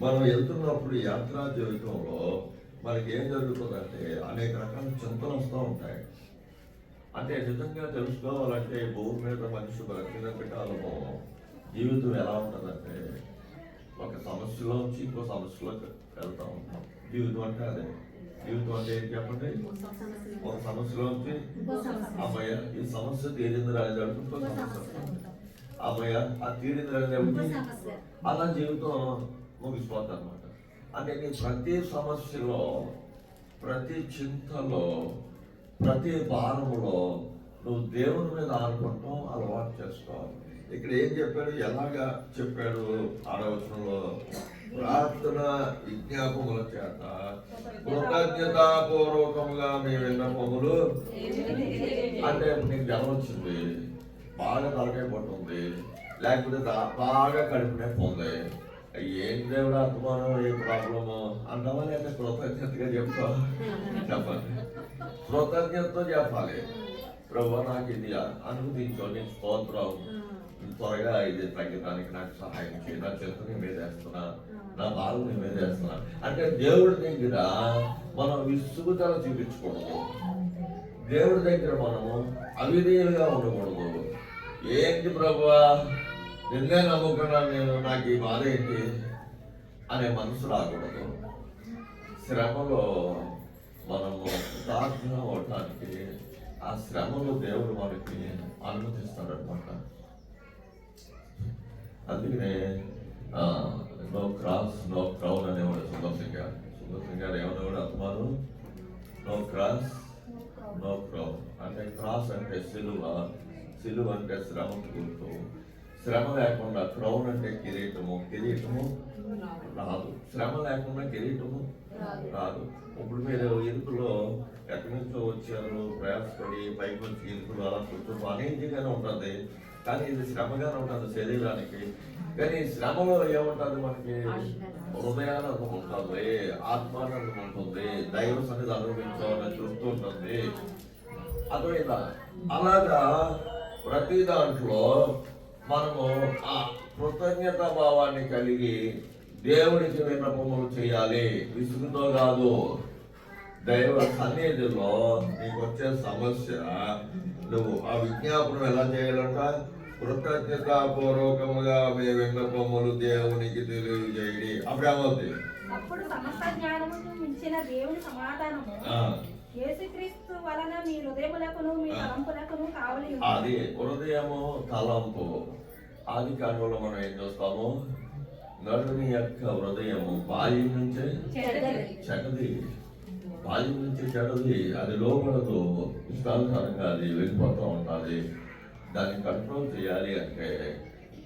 మనం వెళ్తున్నప్పుడు యాత్రా జీవితంలో మనకి ఏం జరుగుతుందంటే అనేక రకాల చింతలు వస్తూ ఉంటాయి. అంటే నిజంగా తెలుసుకోవాలంటే భూమి మీద మనిషి బ్రతికినంత కాలము జీవితం ఎలా ఉంటుందంటే ఒక సమస్యలోంచి ఇంకో సమస్యలోకి వెళ్తూ ఉంటాం. జీవితం అంటే అదే. జీవితం అంటే ఏంటి చెప్పండి? ఒక సమస్యలోంచి అమ్మయ్య ఈ సమస్య తీరింది రాలేదు ఇంకో సమస్య, అమ్మయ్య ఆ తీరింది రాలేదు, అలా జీవితం ముగిసిపోతుంది అనమాట. అంటే నీ ప్రతి సమస్యలో, ప్రతి చింతలో, ప్రతి భారములో నువ్వు దేవుని మీద ఆనుకుంటాం అలవాటు చేసుకోవాలి. ఇక్కడ ఏం చెప్పాడు? ఎలాగా చెప్పాడు? 6వ వచనంలో ప్రార్థన చేస్తున్న విజ్ఞాపముల చేత కృతజ్ఞతాపూర్వకముగా మీ విన్నపములు అంటే నీకు జ్వరం వచ్చింది, బాగా తలకాయ పట్టుంది, లేకపోతే బాగా కడుపు నొప్పి ఉంది, ఏం దేవుడు అర్థమానం, ఏ ప్రాబ్లము అంటావా లేదా కృతజ్ఞతగా చెప్పాలి. కృతజ్ఞతతో చెప్పాలి. ప్రభు నాకు ఇది అనుమతించో, నీకు స్తోత్రం, త్వరగా ఇది తగ్గడానికి నాకు సహాయం చేయి, నా చేతుని మీద వేస్తున్నా, నా బాధని మీద వేస్తున్నా అంటే దేవుడి దగ్గర మనం విసుగుదల చూపించకూడదు. దేవుడి దగ్గర మనము అవిధేయులుగా ఉండకూడదు. ఏంటి ప్రభువా, నిన్నే నమ్ముకున్నాను నేను, నాకు ఈ బాధ ఏంటి అనే మనసు రాకూడదు. శ్రమలో మనము దారుణంగా అవటానికి ఆ శ్రమలో దేవుడు మనకి అనుమతిస్తాడనమాట. అందుకనే నో క్రాస్ నో క్రౌన్ అనేవాడు సుందర్ సింగ్ గారు ఏమనేవాడు అర్థమాను, నో క్రాస్ నో క్రౌన్ అంటే క్రాస్ అంటే సిలువ అంటే శ్రమకు గుర్తు. శ్రమ లేకుండా క్రౌన్ అంటే కిరీటము రాదు. శ్రమ లేకుండా కిరీటము రాదు. ఇప్పుడు మీరు ఇరుకులో ఎక్కడి నుంచో వచ్చారు, ప్రయాసపడి పైకి వచ్చి ఇరుకులు అలా కూర్చోవడం అనేదిగానే ఉంటుంది, కానీ ఇది శ్రమగానే ఉంటుంది శరీరానికి. కానీ శ్రమలో ఏముంటుంది, మనకి హృదయానందం ఉంటుంది, ఆత్మానందం ఉంటుంది, దైవ సన్నిధి అనుభవించాలని చూస్తూ ఉంటుంది. అర్థమైందా? అలాగా ప్రతి దాంట్లో మనము ఆ కృతజ్ఞత భావాన్ని కలిగి దేవుడికి విన్నపములు చేయాలి. విసుగుతో కాదు. దైవ సన్నిధిలో నీకు వచ్చే సమస్య, నువ్వు ఆ విజ్ఞాపనం ఎలా చేయాలంట, కృతజ్ఞతాపూర్వకముగా మీ విన్నపములు దేవునికి తెలియజేయండి. అప్పుడేమవుతుంది? అప్పుడు సమస్త జ్ఞానముకు మించిన దేవుని సమాధానము యేసుక్రీస్తు వలన మీ హృదయములకును మీ తలంపులకును కావలి. అది హృదయము తలంపు. ఆది కాండంలో మనం ఏం చూస్తాము, నరుని యొక్క హృదయము బాల్యం నుంచే చెడ్డది, బాల్యం నుంచి చెడ్డది, అది లోపలతో ఇష్టానుసారంగా అది వెళ్ళిపోతూ ఉంటుంది. దాన్ని కంట్రోల్ చేయాలి అంటే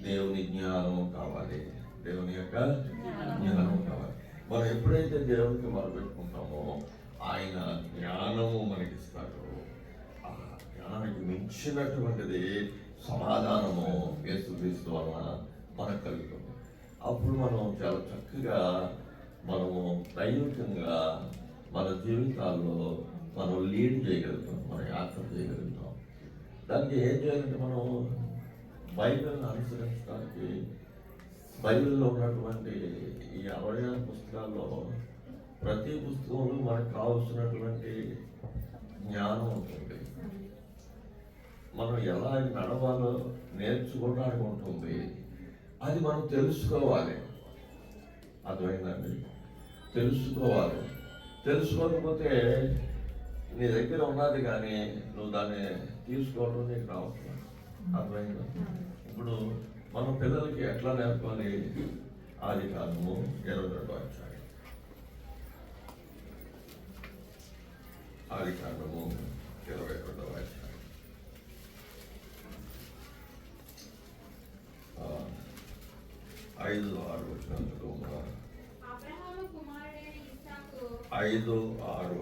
దేవుని జ్ఞానము కావాలి, దేవుని యొక్క జ్ఞానము కావాలి. మనం ఎప్పుడైతే దేవునికి మొదలుపెట్టుకుంటామో ఆయన జ్ఞానము మనకిస్తాడు. ఆ జ్ఞానానికి మించినటువంటిది సమాధానము యేసుక్రీస్తు వలన మనకు కలుగుతుంది. అప్పుడు మనం చాలా చక్కగా మనము దైవికంగా మన జీవితాల్లో మనం లీడ్ చేయగలుగుతాం, మన యాత్ర చేయగలుగుతాం. దానికి ఏం చేయాలంటే మనం బైబిల్ని అనుసరించడానికి బైబిల్లో ఉన్నటువంటి ఈ 66 పుస్తకాల్లో ప్రతి పుస్తకంలో మనకు కావలసినటువంటి జ్ఞానం ఉంటుంది. మనం ఎలా నడవాలో నేర్చుకోవడానికి ఉంటుంది. అది మనం తెలుసుకోవాలి. అర్థమైందండి? తెలుసుకోవాలి. తెలుసుకోకపోతే నీ దగ్గర ఉన్నది కానీ నువ్వు దాన్ని తీసుకోవడం నీకు రావచ్చు. అర్థమైందా? ఇప్పుడు మనం పిల్లలకి ఎట్లా నేర్పాలి? ఆది కాండము 22వ అధ్యాయం. ఆది కాండము 22వ అధ్యాయం. 5-6 వచనాలు. 5-6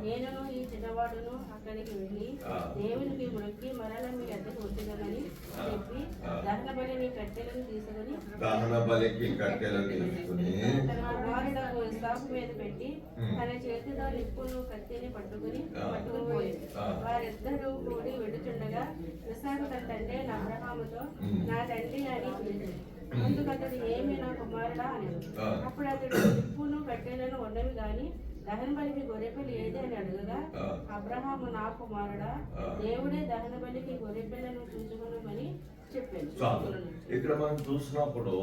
నేను ఈ చిన్నవాడును అక్కడికి వెళ్ళి దేవునికి మొక్కి మరల మీ అద్దెకు వచ్చేదనని చెప్పి దహన బలిని కట్టెలను తీసుకుని తన కుమారుడు ఇస్సాకు మీద పెట్టి తన చేతిలో నిప్పును కత్తిని పట్టుకుని పోయింది. వారిద్దరూ కూడి వెడుచుండగా ఇస్సాకు తన తండ్రి అబ్రహాముతో నా తండ్రి అని పిలిచాడు. అందుకు అతడు ఏమి నా కుమారుడా అని. అప్పుడు అతడు నిప్పును కట్టెలను ఉన్నవి గాని దహన బలికి గొర్రెపిల్ల ఏది అని అడుగగా అబ్రహాము నా కుమారుడా, దేవుడే దహన బలికి గొర్రెపిల్లను చూసుకున్నామని చెప్పాను. ఇక్కడ మనం చూసినప్పుడు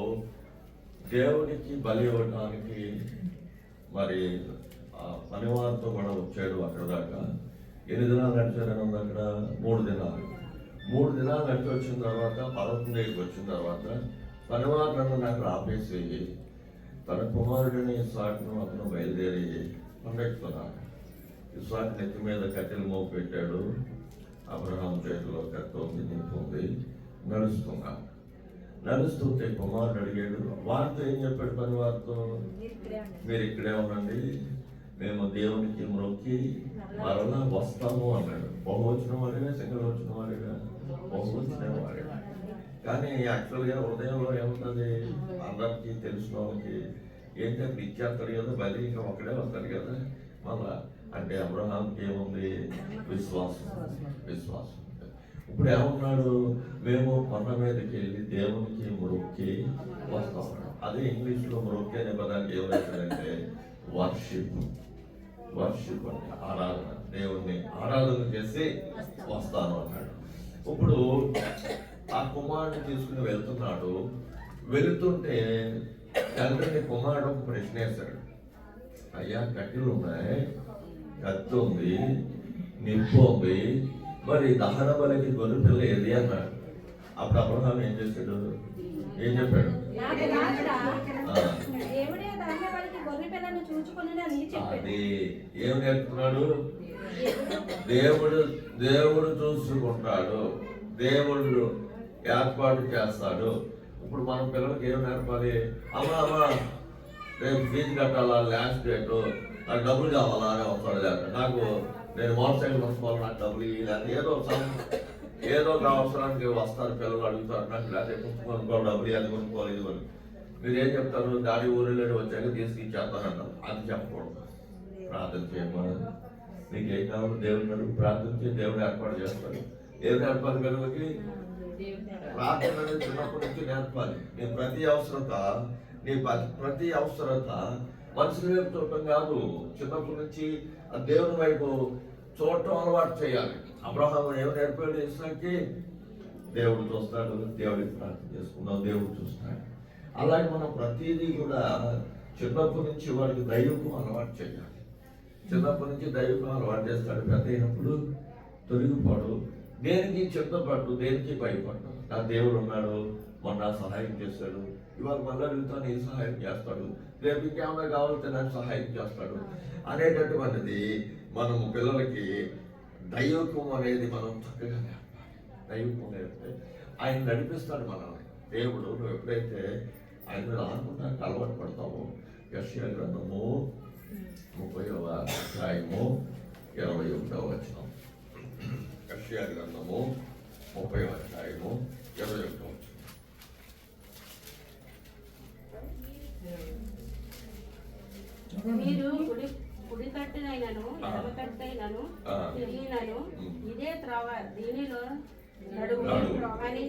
దేవునికి బలి ఇవ్వడానికి మరి పనివారితో కూడా వచ్చాడు. అక్కడ దాకా ఎన్ని దినాలు నడిచారని ఉంది అక్కడ? 3 దినాలు. 3 దినాలు నడిచి వచ్చిన తర్వాత పర్వతం దగ్గరికి వచ్చిన తర్వాత పనివారులను నాకు ఆపేసి తన కుమారుడిని ఇస్సాకును అతను బయలుదేరి పండెక్కుతున్నాడు. ఇస్సాకు నెత్తి మీద కట్టెలు మోపు పెట్టాడు. అబ్రహాం చేతిలో కత్తి ఉంది, నింపు ఉంది, నడుస్తున్నాడు. నడుస్తుంటే కుమారుడు అడిగాడు. వారితో ఏం చెప్పాడు? పని వారితో, మీరు ఇక్కడే ఉండండి, మేము దేవునికి మొక్కి మరలా వస్తాము అన్నాడు. బహువచనం వాడిగా, సింగల్ వచ్చిన వాడిగా, బహువచనం వాడిగా. కానీ యాక్చువల్గా హృదయంలో ఏముంటుంది? అందరికీ తెలిసిన వాళ్ళకి ఏంటంటే ఇచ్చేస్తాడు కదా, బలి ఇంకా ఒకడే వస్తాడు కదా మళ్ళా. అంటే అబ్రహాంకి ఏముంది? విశ్వాసం. విశ్వాసం. ఇప్పుడు ఏమన్నాడు? మేము కొండ మీదకి వెళ్ళి దేవునికి మొక్కి వస్తాం. అదే ఇంగ్లీష్లో మొక్కి అనే పదానికి ఏమైందంటే వర్షిప్. వర్షిప్ అంటే ఆరాధన, దేవుణ్ణి ఆరాధన చేసి వస్తాను అన్నాడు. ఇప్పుడు ఆ కుమారుడిని తీసుకుని వెళ్తున్నాడు. వెళుతుంటే తండ్రిని కుమారుడు ఒక ప్రశ్న వేశాడు. అయ్యా, కట్టెలు ఉన్నాయి, కత్తి ఉంది, నిప్పు ఉంది, మరి దహన బలికి గొర్రె పిల్ల ఏది అన్నాడు. అప్పుడు అబ్రహాం ఏం చేశాడు? ఏం చెప్పాడు? దేవుడే దహనబలికి గొర్రె పిల్లను చూచుకొనునని చెప్పాడు. అది ఏం నేర్పుతున్నాడు? దేవుడు చూసుకుంటాడు, దేవుడు ఏర్పాటు చేస్తాడు. ఇప్పుడు మనం పిల్లలకి ఏం నేర్పాలి? అమ్మా రేపు ఫీజు కట్టాలా, లాస్ట్ డేట్, నాకు డబ్బులు కావాలా అని అవసరం లేక, నాకు నేను మోటార్ సైకిల్ కొనుక్కోవాలి, నాకు డబ్బులు ఇవ్వాలి, ఏదో ఒక అవసరానికి వస్తారు పిల్లలు, అడుగుతారు నాకు, లేకపోతే కొనుక్కోవాలి, డబ్బులు అది కొనుక్కోవాలి, ఇది కొనుక్కోవాలి. మీరు ఏం చెప్తారు? దాడి ఊరిలో వచ్చాక తీసుకొచ్చేస్తానంటారు. అది చెప్పకూడదు. ప్రార్థన చేయకూడదు. నీకు ఏం కావాలి దేవుని అడుగు, ప్రార్థించి దేవుడు ఏర్పాటు చేస్తాడు. దేవుడు ఏర్పాటు కనుకకి ప్రార్థన అనేది చిన్నప్పటి నుంచి నేర్పాలి. నీ ప్రతి అవసరత మనుషుల వైపు చూడటం కాదు, చిన్నప్పటి నుంచి ఆ దేవుని వైపు చూడటం అలవాటు చేయాలి. అబ్రహాము ఏమి నేర్పాడు? ఇస్సాకి దేవుడు చూస్తాడు, దేవుడికి ప్రార్థన చేసుకున్నాం, దేవుడు చూస్తాడు. అలాగే మనం ప్రతిదీ కూడా చిన్నప్పటి నుంచి వాడికి దైవకం అలవాటు చేయాలి. చిన్నప్పటి నుంచి దైవకం అలవాటు చేస్తాడు. పెద్ద అయినప్పుడు తొలగిపోడు, దేనికి చింతపడ్డు, దేనికి భయపడ్డు. నా దేవుడు ఉన్నాడు, మొన్న సహాయం చేస్తాడు, ఇవాళ మళ్ళీ అడుగుతాను ఈ సహాయం చేస్తాడు, రేపు ఇంకేమైనా కావాలంటే నాకు సహాయం చేస్తాడు అనేటటువంటిది మనము పిల్లలకి దైవకం అనేది మనం చక్కగా నేర్పాలి. దైవకం నేర్పితే ఆయన నడిపిస్తాడు మనల్ని. దేవుడు నువ్వు ఎప్పుడైతే ఆయన రాకుండా అలవాటు పడతామో, యెషయా గ్రంథము 30వ అధ్యాయము 21వ వచనం. యెషయా గ్రంథము 30వ అధ్యాయము 21వ వచనం. మీరు కుడి కట్టునైనను ఎడమ కట్టైనను తిరిగినను ఇదే త్రోవ, దీనిలో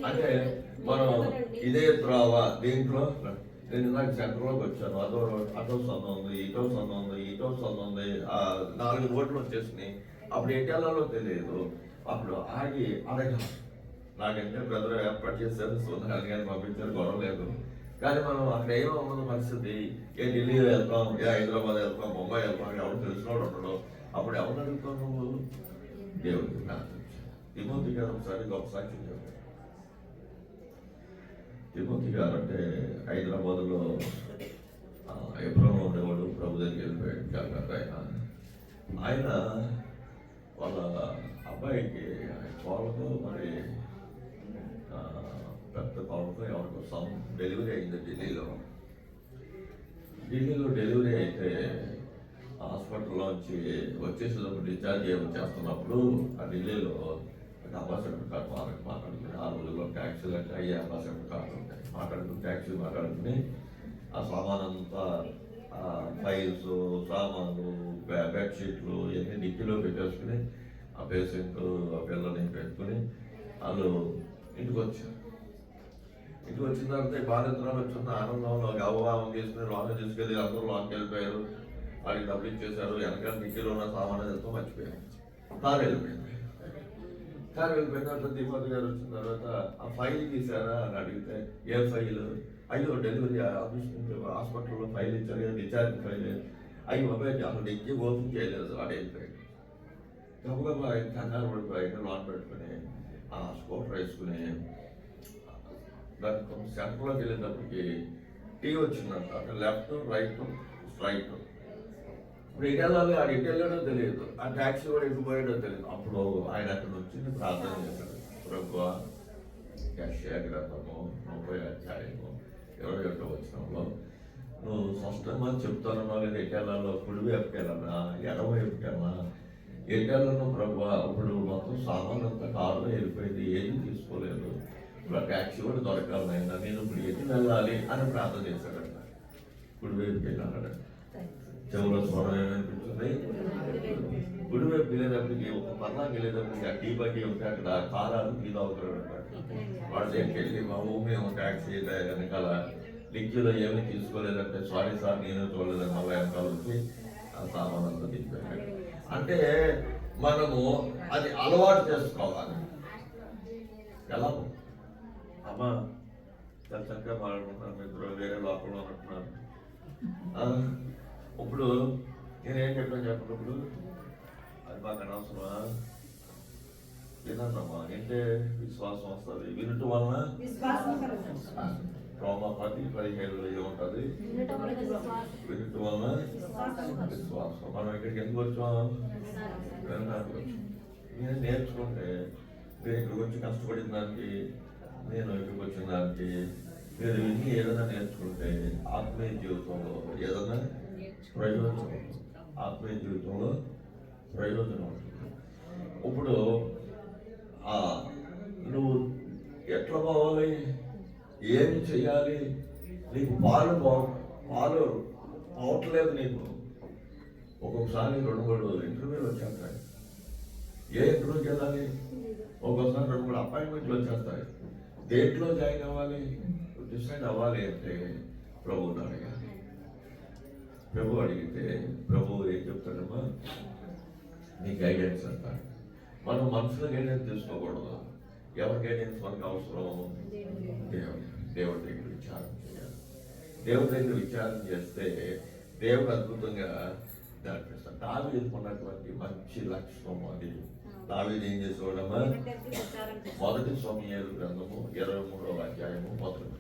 అంటే మనం ఇదే త్రోవ, దీంట్లో నేను నాకు సెంటర్లోకి వచ్చాను. అటో సొంత ఉంది, ఇటో సొంత ఉంది, ఇటో సొంత ఉంది, 4 రోడ్లు వచ్చేసినాయి. అప్పుడు ఎటెల్లాలో తెలియదు. అప్పుడు ఆగి అడగాలి. నాకంటే బ్రదర్ ఏర్పాటు చేశారు, సోదరు కానీ పంపించారు, గొడవ లేదు. కానీ మనం అక్కడ ఏమో ఉన్న పరిస్థితి, ఏ ఢిల్లీ వెళ్తాం, ఏ హైదరాబాద్ వెళ్తాం, ముంబై వెళ్తాం, ఎవరు తెలిసినోడు ఉండడం. అప్పుడు ఎవరు అడుగుతావు నువ్వు? దేవుడికి ప్రార్థించాలి. తిమోతి గారు ఒకసారి గొప్ప సాక్ష్యం చెప్పారు. తిమోతి గారు అంటే హైదరాబాద్లో ఎప్పుడో ఉండేవాడు, ప్రభు దగ్గరికి వెళ్ళిపోయాడు. జాగ్రత్త ఆయన వాళ్ళ అబ్బాయికి కోళ్ళతో మరి పెద్ద కోళ్ళతో ఎవరికో డెలివరీ అయింది ఢిల్లీలో డెలివరీ అయితే హాస్పిటల్లోంచి వచ్చేసేటప్పుడు డిశ్చార్జ్ చేస్తున్నప్పుడు ఆ ఢిల్లీలో అంబాసిడర్ కార్డు మాట్లాడుకుని, ఆ రోజుల్లో ట్యాక్సీలు అంటే అయ్యే అంబాసిడర్ కార్డు ఉంటాయి, ట్యాక్సీ మాట్లాడుకుని ఆ సామానంతా ఫైల్స్, సామాన్లు, బెడ్షీట్లు ఇవన్నీ డిక్కీలో పెట్టేసుకుని ఆ పేషెంట్ ఆ పిల్లని పెట్టుకుని వాళ్ళు ఇంటికి వచ్చారు. ఇంటికి వచ్చిన తర్వాత బాధితురాలు వచ్చిన ఆనందంలో గవ్వామం తీసుకుని లోన్ తీసుకెళ్ళి అందరూ లోన్కి వెళ్ళిపోయారు. వాడికి డబ్బులు ఇచ్చేశారు. వెనకాల డిక్కీలో ఉన్న సామాన్లు ఎంతో మర్చిపోయారు. కారు వెళ్ళిపోయిన తర్వాత తిరుపతి గారు వచ్చిన తర్వాత ఆ ఫైల్ తీసారా అని అడిగితే, ఏ ఫైల్? అయ్యో డెలివరీ ఆఫీస్ నుంచి హాస్పిటల్లో ఫైల్ ఇచ్చారు కదా, డిశ్చార్జ్ ఫైల్. అయ్యో అబ్బాయి అసలు ఎక్కి ఓపెన్ చేయలేదు, వాడు వెళ్ళిపోయాడు. గబగబా ఆయన కంగారు పడిపోయి లోన్ పెట్టుకుని ఆ స్కూటర్ వేసుకుని దానికి సెంటర్లోకి వెళ్ళేటప్పటికి టీ వచ్చిందంట. అంటే లెఫ్ట్, రైట్, స్ట్రైట్. ఇప్పుడు ఎటు వెళ్ళాలి, ఆడు ఎటు వెళ్ళాడో తెలియదు, ఆ ట్యాక్సీ కూడా ఎటు పోయాడో తెలియదు. అప్పుడు ఆయన అక్కడ వచ్చి ప్రార్థన చేశాడు. ప్రభువా యెషయా గ్రంథము 30వ అధ్యాయము 21వ వచనంలో నువ్వు స్పష్టంగా చెప్తానన్నా లేదా ఎట్టాలలో కుడి వైపుకి వెళ్ళాలా ఎడమ వైపుకి వెళ్ళాలా ఎట్టాలను ప్రభు అప్పుడు మొత్తం సామాన్ అంతా కారులో వెళ్ళిపోయింది, ఏది తీసుకోలేదు, ఇప్పుడు ట్యాక్సీ కూడా దొరకాలైనా నేను ఇప్పుడు ఎటు వెళ్ళాలి అని ప్రార్థన చేశాడంట. కుడి వైపుకి వెళ్ళాలట. చెవులో స్వరం ఏమనిపించింది? కుడి వైపు వెళ్ళేటప్పటికి ఒక పర్లాకి వెళ్ళేటప్పటికి ఆ టీ బట్టి ఉంటే అక్కడ కారాలు టీ తాగుతాడు అంటాడు. వాడు దగ్గరికి వెళ్ళి మా మేము ట్యాక్సీ వెనకాల డిక్కీలో ఏమీ తీసుకోలేదంటే సారీ సార్ నేను చూడలేదని మళ్ళీ వెనకాల వచ్చి ఆ సామాన్ అంతా తీసుకెళ్ళాడు. అంటే మనము అది అలవాటు చేసుకోవాలి. ఎలా అమ్మా చాలా చక్కగా మాట్లాడుకుంటున్నాను, మిత్రులు వేరే లోపల ఉంటున్నారు. ఇప్పుడు నేనేం చెప్పాను చెప్పినప్పుడు అది మాకు అనవసరమా? వినమ్మా, ఏంటే విశ్వాసం వస్తుంది, వినటం వలన రోమ 10:17 ఏముంటుంది? వినటం వలన విశ్వాసం. మనం ఇక్కడికి ఎందుకు వచ్చాం? వినడానికి వచ్చాం. నేను నేర్చుకుంటే మీరు ఇక్కడికి వచ్చి కష్టపడిన దానికి, నేను ఇక్కడికి వచ్చిన దానికి మీరు విని ఏదైనా నేర్చుకుంటే ఆత్మీయ జీవితంలో ఏదైనా ప్రయోజనం ఉంటుంది. ఆత్మీయ జీవితంలో ప్రయోజనం ఉంటుంది. ఇప్పుడు నువ్వు ఎట్లా పోవాలి, ఏమి చేయాలి? నీకు పాలు అవట్లేదు. నీకు ఒక్కొక్కసారి 2-3 ఇంటర్వ్యూలు వచ్చేస్తాయి. ఏ ఇంటర్వ్యూకి వెళ్ళాలి? ఒక్కొక్కసారి 2-3 అపాయింట్మెంట్లు వచ్చేస్తాయి. దేంట్లో జాయిన్ అవ్వాలి, డిసైడ్ అవ్వాలి అంటే ప్రభువుని అడగాలి. ప్రభు అడిగితే ప్రభు ఏం చెప్తాడమ్మా? నీ గైడెన్స్ అంటాడు. మనం మనుషుల గైడెన్స్ తీసుకోకూడదు. ఎవరి గైడెన్స్ మనకు అవసరం? దేవుడి దగ్గర విచారం చేయాలి. దేవుడి దగ్గర విచారం చేస్తే దేవుడు అద్భుతంగా నడిపిస్తాడు. దావీదు ఉన్నటువంటి మంచి లక్షణం అది. దావీదు ఏం చేసేవాడమ్మా? 1 సమూయేలు గ్రంథము 23వ అధ్యాయము 1వ వచనం.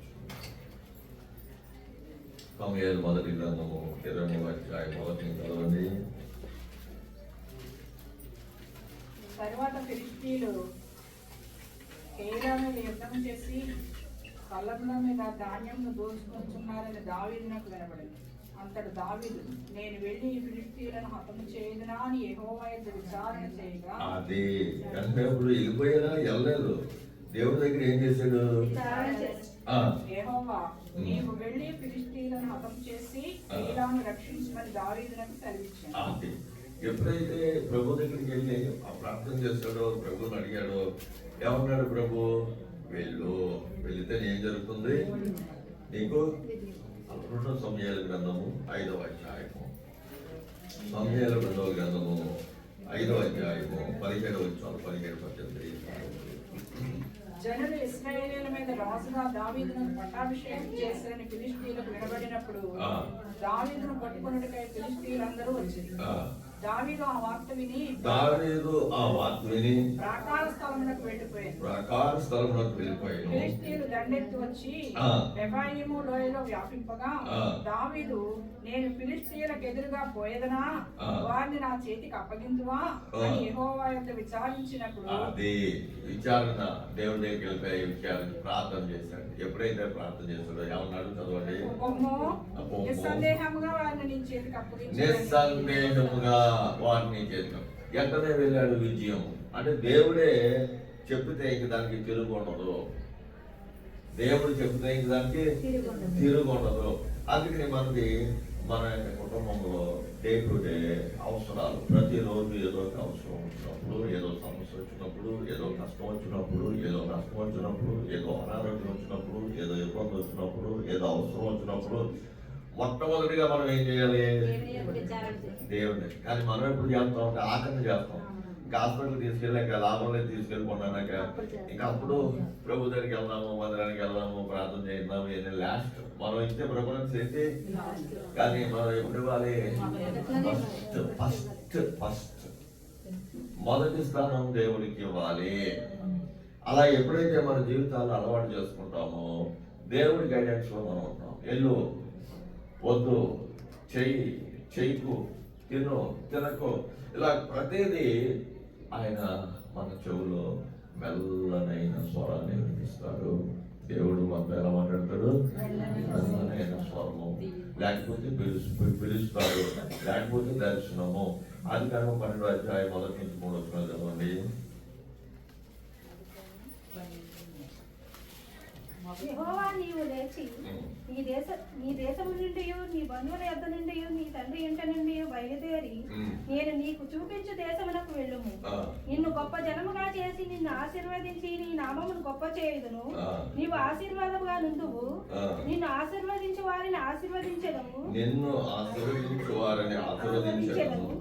సమూయేలు 1 గ్రంథము 23వ అధ్యాయం 1వ చదవండి. తరువాత ఫిలిష్తీయులు కేయిలా మీద యుద్ధం చేసి కళ్ళముల మీద ధాన్యంను దోచుకొంచున్నారని దావీదునకు వినబడింది. అంతటి దావీదు, నేను వెళ్ళి ఈ ఫిలిష్తీయులను హతము చేయదునా అని యెహోవా యొద్ద విచారణ చేయగా, అది అంటే ఇప్పుడు వెళ్ళిపోయినా వెళ్ళలేదు. దేవుడి దగ్గర ఏం చేశాడు? యెహోవా నీవు వెళ్ళి ఫిలిష్తీయులను హతం చేసి కేయిలాను రక్షించమని దావీదునకు సెలవిచ్చాడు. ఎప్పుడైతే ప్రభు దగ్గరికి వెళ్ళి ఆ ప్రార్థన చేస్తాడో, ప్రభుని అడిగాడో, ఏమన్నాడు ప్రభు? వెళితే ఏం జరుగుతుంది నీకు? 2 సమూయేలు గ్రంథము 5వ అధ్యాయము, సమూయేలు 2వ గ్రంథము 5వ అధ్యాయము 17వ వచనం 17-18. జనులు ఇశ్రాయేలీయుల మీద రాజుగా దావీదును పట్టాభిషేకం చేశారని ఫిలిష్తీయులకు వినబడినప్పుడు దావీదును పట్టుకొనుటకై ఫిలిష్తీయులందరూ వచ్చింది. దావీదు ఆ వార్త విని ప్రాకార స్థలమునకు వెళ్ళిపోయాడు. ఫిలిష్తీయులు దండెత్తి వచ్చి రెఫాయీము లోయలో వ్యాపింపగా దావీదు, నేను ఫిలిష్తీయులకు ఎదురుగా పోయేదనా, వారిని నా చేతికి అప్పగింతువా అని యెహోవా యొద్ద విచారించినప్పుడు, విచారణ దేవుడి దగ్గరికి వెళ్ళిపోయి విచారించి ప్రార్థన చేశాడు. ఎప్పుడైతే ప్రార్థన చేస్తాడో ఏమన్నాడు? చదవండి. నిస్సందేహముగా వారిని నీ చేతికి అప్పగించు. నిస్సందేహముగా వారిని చేతికి. ఎక్కడే వెళ్ళాడు విజయం అంటే దేవుడే చెప్తే ఇంక దానికి తిరుగు ఉండదు. దేవుడు చెప్తే ఇంక దానికి తిరుగు ఉండదు. అందుకని మన కుటుంబంలో డే టు డే అవసరాలు, ప్రతిరోజు ఏదో ఒక అవసరం వచ్చినప్పుడు, ఏదో సమస్య వచ్చినప్పుడు, ఏదో కష్టం వచ్చినప్పుడు, ఏదో నష్టం వచ్చినప్పుడు, ఏదో అనారోగ్యం వచ్చినప్పుడు, ఏదో ఇబ్బంది వచ్చినప్పుడు, ఏదో అవసరం వచ్చినప్పుడు మొట్టమొదటిగా మనం ఏం చేయాలి? దేవుడిని. కానీ మనం ఎప్పుడు చేస్తాం అంటే ఆకరణ చేస్తాం. ఇంకా హాస్పిటల్ తీసుకెళ్ళాక లాభం లేదు, తీసుకెళ్ళిపోయినాక ఇంకా అప్పుడు ప్రభు దగ్గరికి వెళ్దాము, మందిరానికి వెళ్దాము, ప్రార్థన చేద్దాము. ఏదైనా లాస్ట్ మనం ఇచ్చే ప్రిఫరెన్స్ ఏంటి? కానీ మనం ఎప్పుడు ఇవ్వాలి? ఫస్ట్ మొదటి స్థానం దేవుడికి ఇవ్వాలి. అలా ఎప్పుడైతే మన జీవితాల్లో అలవాటు చేసుకుంటామో దేవుడి గైడెన్స్ లో మనం ఉంటాం. ఎల్లు, వద్దు, చెయ్యకు, తినకు, ఇలా ప్రతిదీ ఆయన మన చెవులో మెల్లనైన స్వరాన్ని వినిపిస్తాడు. దేవుడు మనతో ఎలా మాట్లాడతాడు? మెల్లనైన స్వరము, లేకపోతే పిలుస్తాడు, లేకపోతే దర్శనము. అది కనుక 12వ అధ్యాయం 1 నుంచి 3 వచనాలు చదవండి. యెహోవా నీవు లేచి నీ దేశము నుండి నీ బంధువుల యొద్ద నుండి నీ తండ్రి ఇంట నుండి బయలుదేరి నేను నీకు చూపించు దేశమునకు వెళ్ళుము. నిన్ను గొప్ప జనముగా చేసి నిన్ను ఆశీర్వదించి నీ నామమును గొప్ప చేయుదును. నీవు ఆశీర్వాదముగా నుండువు. నిన్ను ఆశీర్వదించు వారిని ఆశీర్వదించెదము. నిన్ను ఆశీర్వదించు వారిని ఆశీర్వదించెదము.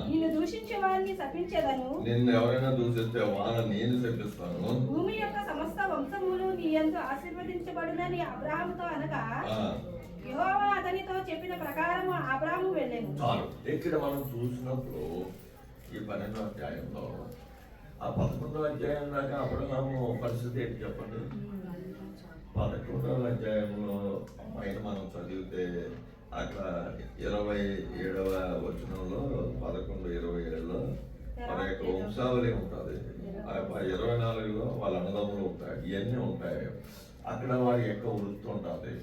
నిన్ను దూషించే వారిని శపించెదను. నిన్ను ఎవరైనా దూషిస్తే వాళ్ళని నేను శపిస్తాను. భూమి యొక్క సమస్త వంశములు నీ యందు ఆశీర్వదించబడునని అబ్రాహాముతో అనగా యెహోవా అతనితో చెప్పిన ప్రకారం అబ్రాహాము వెళ్ళాను. చాలు. ఇక్కడ మనం చూసినప్పుడు ఈ 12వ అధ్యాయంలో ఆ 11వ అధ్యాయం దాకా అబ్రహాము పరిస్థితి ఏంటి చెప్పండి. 11వ అధ్యాయంలో పైన మనం చదివితే అక్కడ 27వ వచనంలో 11:27లో మన యొక్క వంశావళి ఉంటుంది. 24లో వాళ్ళ అన్నదమ్ములు ఉంటాయి, ఇవన్నీ ఉంటాయి. అక్కడ వారి యొక్క వృత్తి ఉంటుంది.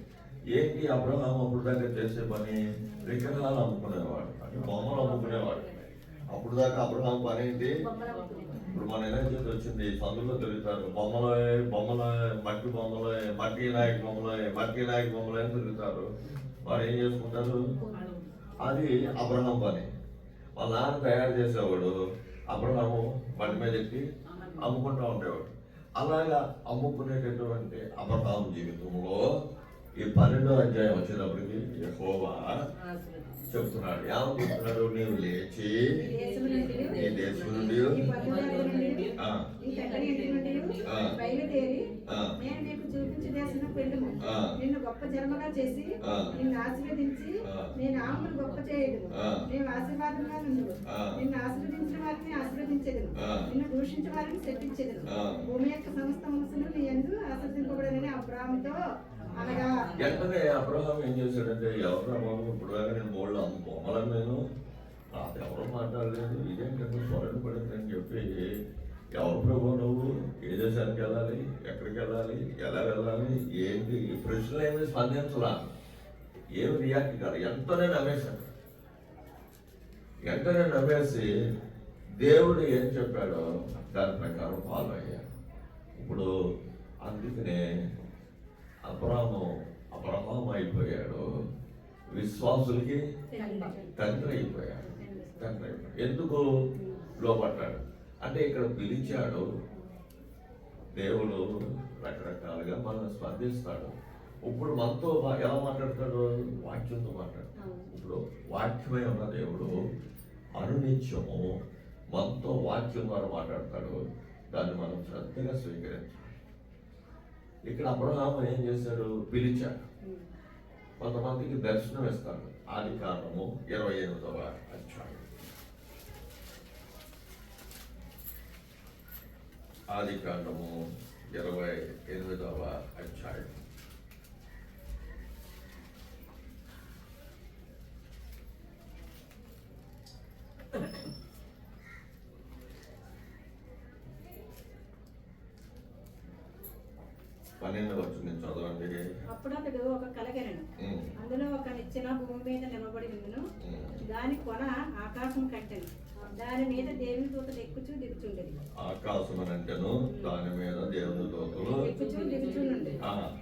ఏంటి అబ్రహాం అప్పుడు దాకా చేసే పని? విగ్రహాలు అమ్ముకునేవాడు, అంటే బొమ్మలు అమ్ముకునేవాడు. అప్పుడు దాకా అబ్రహాం పని ఏంటి? ఇప్పుడు మన ఎనర్జీ వచ్చింది, సందులో తిరుగుతారు, బొమ్మలు మట్టి బొమ్మలు, మట్టి నాయక బొమ్మలు అని తిరుగుతారు. వారు ఏం చేసుకుంటారు? అది అబ్రహాం పని. వాళ్ళ నాన్న తయారు చేసేవాడు, అబ్రహాము బండి మీద ఎక్కి అమ్ముకుంటూ ఉండేవాడు. అలాగా అమ్ముకునేటటువంటి అబ్రహాం జీవితంలో ఈ 12వ అధ్యాయం వచ్చేటప్పటికి యెహోవా చెప్తున్నాడు. ఏమనుకుంటున్నాడు? నీవు లేచి నీ దేశం నుండి బయలుదేరి నేను నీకు చూపించే దేశంలోకి వెళ్ళుము. నిన్ను గొప్ప జన్మగా చేసి నిన్ను ఆశీర్వదించి నేను ఆమెను గొప్ప చేయదు. నేను ఆశీర్వాదంగా నుండు. నిన్ను ఆశీర్వదించిన వారిని ఆశీర్వదించదు, నిన్ను దూషించిన వారిని శపించదు. భూమి యొక్క సమస్త మనసును నీ యందు ఆశీర్వదింపబడనని అబ్రాహాముతో అనగా వెంటనే అబ్రహాం ఏం చేశాడంటే, ఎవరు బాబు ఇప్పుడు దాకా నేను బోల్డ్ బొమ్మలను నేను నాతో ఎవరు మాట్లాడలేదు, ఇదేంటంటే స్వరం పడింది అని చెప్పి, ఎవరు ప్రభు నువ్వు, ఏ దేశానికి వెళ్ళాలి, ఎక్కడికి వెళ్ళాలి, ఎలా వెళ్ళాలి, ఏంటి ఈ ప్రశ్నలు ఏమి స్పందించలా, ఏమి రియాక్ట్ కాదు. ఎంతనే నమ్మేశాడు. వెంటనే నమ్మేసి దేవుడు ఏం చెప్పాడో దాని ప్రకారం ఫాలో అయ్యాడు. ఇప్పుడు అందుకనే అబ్రహాం అయిపోయాడు, విశ్వాసులకి తండ్రి అయిపోయాడు. ఎందుకు లోపడ్డాడు అంటే, ఇక్కడ పిలిచాడు దేవుడు, రకరకాలుగా మనం స్పందిస్తాడు. ఇప్పుడు మనతో ఎలా మాట్లాడతాడు? వాక్యంతో మాట్లాడతాడు. ఇప్పుడు వాక్యమై ఉన్న దేవుడు అనునిత్యము మనతో వాక్యం ద్వారా మాట్లాడతాడు. దాన్ని మనం శ్రద్ధగా స్వీకరించాలి. ఇక్కడ అబ్రహాము ఏం చేశాడు? పిలిచాడు. కొంతమందికి దర్శనం ఇస్తాడు. ఆదికాండము 28వ అధ్యాయం. ఆదికాండము 28వ అధ్యాయం. చదవండి. అప్పుడు అతడు ఒక కలగనను, అందులో ఒక నిచ్చెన భూమి మీద నిలబడి ఉండును. దాని కొన ఆకాశం కట్టెను, దాని మీద దేవుని దూతలు ఎక్కుచూ దిగుచుండేది. ఆకాశం అంటేను దాని మీద దేవుని దూతలు ఎక్కుచూ దిగుచుండే.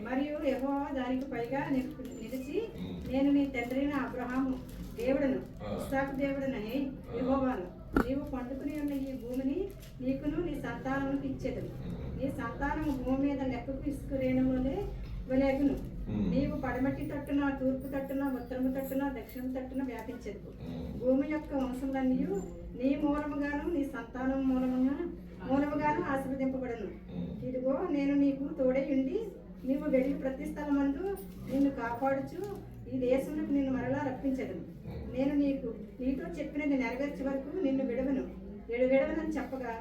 మరియు యెహోవా దానికి పైగా నిలిచి, నేను నీ తండ్రిని అబ్రహాము దేవుడను, ఇస్సాకు దేవుడనని యెహోవాను, నీవు పండుకుని ఉన్న ఈ భూమిని నీకును నీ సంతానములకు ఇచ్చేదను. నీ సంతానము భూమి మీద లెక్కకు ఇసుక రేణువులే వెలగును. నీవు పడమటి తట్టున, తూర్పు తట్టున, ఉత్తరము తట్టున, దక్షిణము తట్టున వ్యాపించదు. భూమి యొక్క వంశములన్నీ నీ మూలముగాను నీ సంతానం మూలముగాను ఆశీర్వదింపబడను. ఇదిగో నేను నీకు తోడై ఉండి నీవు వెళ్ళి ప్రతి స్థలమందు నిన్ను కాపాడుచు ఈ దేశంలోకి నిన్ను మరలా రప్పించదను. నేను నీతో చెప్పినది నెరవేర్చే వరకు నిన్ను విడవను చెప్పగా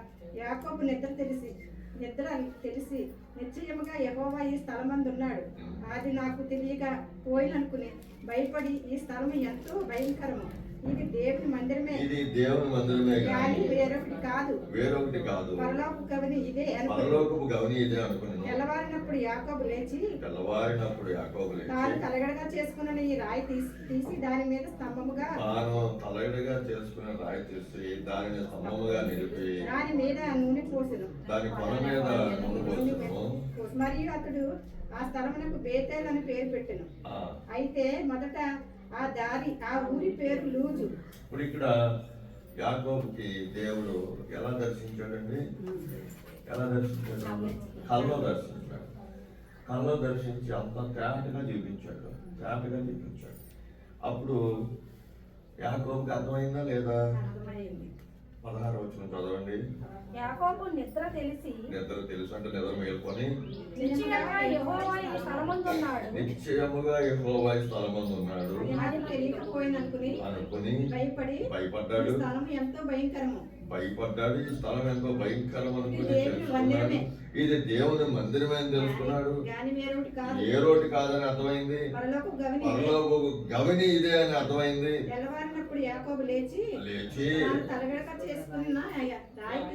యాకోబు నిద్ర తెలిసి నిశ్చయముగా యెహోవా ఈ స్థలమందు ఉన్నాడు, అది నాకు తెలియక పోయిననుకుని భయపడి, ఈ స్థలము ఎంతో భయంకరము, ఇది దేవుని మందిరమే ఇది దేవుని మందిరమే కానీ కానీ వేరొకటి కాదు. వేరొకటి కాదు. పరలోకపు గవిని ఇదే అనుకుని పరలోకపు గవని ఇదే అనుకున్నాను. తెల్లవారినప్పుడు యాకోబు లేచి తెల్లవారినప్పుడు యాకోబు తాను లేచి తలగడగా చేసుకున్న ఈ రాయి తీసి దాని మీద స్తంభముగా తాను తలగడగా చేసుకున్న రాయి తీసి దానిని స్తంభముగా నిలిపి దాని మీద నూనె పోసెను. దాని కొన మీద నూనె పోసెను. మరియు అతడు ఆ స్థలమునకు బేతేల్ అని పేరు పెట్టెను. ఆ, అయితే మొదట ఆ ఊరి పేరు లూజు. ఇప్పుడు ఇక్కడ యాకోబుకి దేవుడు ఎలా దర్శించాడండి? ఎలా దర్శించాడు? కల్లో దర్శించాడు. కల్లో దర్శించి అంత తేటగా చూపించాడు. అప్పుడు యాకోబుకి అర్థమైందా లేదా? అర్థమైంది. 16వ వచనం చదవండి. యాకోబు నిద్ర తెలిసి నిద్ర తెలుసు అంటే నిద్ర మేల్కొని నిశ్చయంగా యెహోవా ఈ స్థలమందున్నాడు. నిశ్చయముగా యెహోవా ఈ స్థలమందు ఉన్నాడు అది తెలియకపోయిననుకుని అనుకుని ఈ భయపడ్డాడు. స్థలం ఎంతో భయంకరము. ఈ స్థలం ఎంతో భయంకరం అనుకుని ఇది దేవుని తెలుసుకున్నాడు. మందిరమే. ఇది దేవుని మందిరమే అని తెలుసుకున్నాడు. గాని వేరొకటి కాదు. ఏ రోటి కాదని అర్థమైంది. పరలోకపు గవిని ఇదే. పరలోకపు గవిని ఇదే అని అర్థమైంది. తెల్లవారినప్పుడు యాకోబు లేచి తాను తలగడగా చేసుకున్న రాయి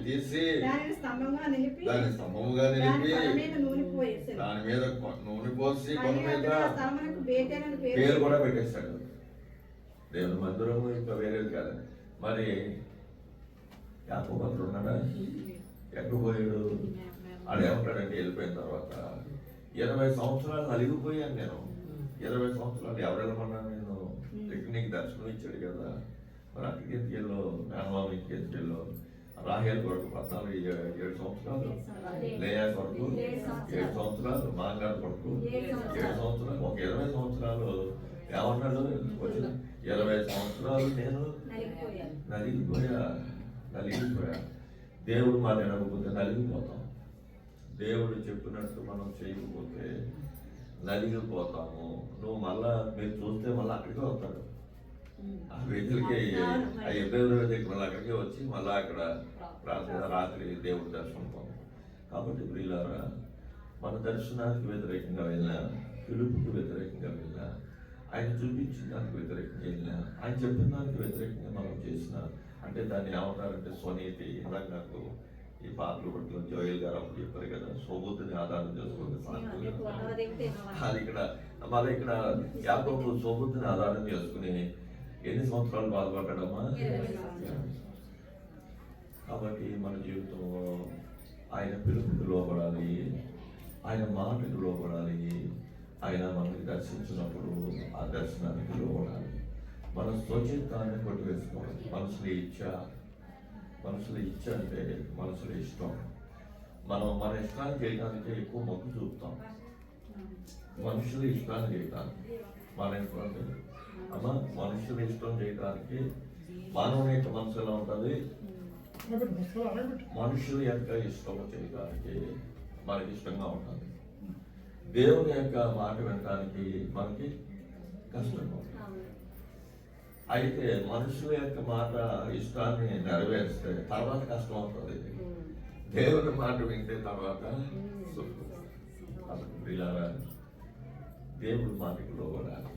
తీసి దానిని స్తంభంగా నిలిపి దాని స్తంభముగా దాని నిలిపి కొన మీద నూనె పోయేసెను. దాని మీద నూనె పోసి కొన మరియు మీద అతడు ఆ స్థలమునకు బేతేల్ అని పేరు పేరు కూడా పెట్టేశాడు. దేవుని మందిరము ఇంకా వేరేది కాదని. మరి యాకోబు అక్కడ ఉన్నాడా? ఎక్కడ పోయాడు? ఆడు ఏమంటాడంటే వెళ్ళిపోయిన తర్వాత 20 సంవత్సరాలు నలిగిపోయాను నేను. 20 సంవత్సరాలు ఎవరు వెళ్ళమన్నా నేను నీకు దర్శనం ఇచ్చాడు కదా. మరి అక్కడికి ఎత్తుకెళ్ళు, మేనమామ ఎత్తుకెళ్ళు. రాహేల్ కొడుకు 7 సంవత్సరాలు, లేయా కొడుకు 7 సంవత్సరాలు, మాంగాడు కొడుకు 7 సంవత్సరాలు, ఒక 20 సంవత్సరాలు ఏమన్నాడు? 20 సంవత్సరాలు నేను నలిగిపోయా. దేవుడు మాట వినకపోతే నలిగిపోతాం. దేవుడు చెప్పినట్టు మనం చేయకపోతే నలిగిపోతాము. నువ్వు మళ్ళా మీరు చూస్తే మళ్ళీ అక్కడికే వస్తాడు. ఆ వేదికకి ఆ ఎబ్రవరి దగ్గర మళ్ళీ అక్కడికే వచ్చి మళ్ళీ అక్కడ రాత్రి దేవుడి దర్శనం పొందాం. కాబట్టి ప్రియులారా, మన దర్శనానికి వ్యతిరేకంగా వెళ్ళినా, పిలుపుకి వ్యతిరేకంగా వెళ్ళినా, ఆయన చూపించిన దానికి వ్యతిరేకంగా వెళ్ళినా, ఆయన చెప్పిన దానికి వ్యతిరేకంగా మనం చేసిన అంటే దాన్ని ఏమంటారంటే స్వనీతి. ఇందాక నాకు ఈ పాటలు పట్ల జోయల్ గారు అప్పుడు చెప్పారు కదా, సోబుద్ధిని ఆధారం చేసుకుంటే అది ఇక్కడ యాకోబు సోబుద్ధిని ఆధారం చేసుకుని ఎన్ని సంవత్సరాలు బాధపడ్డాడమ్మా? కాబట్టి మన జీవితంలో ఆయన పిలుపుకి లోపడాలి, ఆయన మాటకి లోపడాలి. ఆయన మనకి దర్శించినప్పుడు ఆ దర్శనానికి లోపడాలి. మన స్వచిత్తాన్ని కొట్టివేసుకోవాలి. మనుషుల ఇచ్చ అంటే మనుషుల ఇష్టం. మనం మన ఇష్టాన్ని చేయడానికి ఎక్కువ మొగ్గు చూపుతాం. మనుషుల ఇష్టాన్ని చేయడానికి మన మనుషుల ఇష్టం చేయడానికి మానవుని యొక్క మనసు ఎలా ఉంటుంది? మనుషుల యొక్క ఇష్టం చేయడానికి మనకి ఇష్టంగా ఉంటుంది. దేవుని యొక్క మాట వినడానికి మనకి కష్టంగా ఉంటుంది. అయితే మనుషుల యొక్క మాట ఇష్టాన్ని నెరవేరిస్తే తర్వాత కష్టం అవుతుంది. దేవుని మాట వింటే తర్వాత వీళ్ళారా దేవుడి మాటకి లోబడాలి,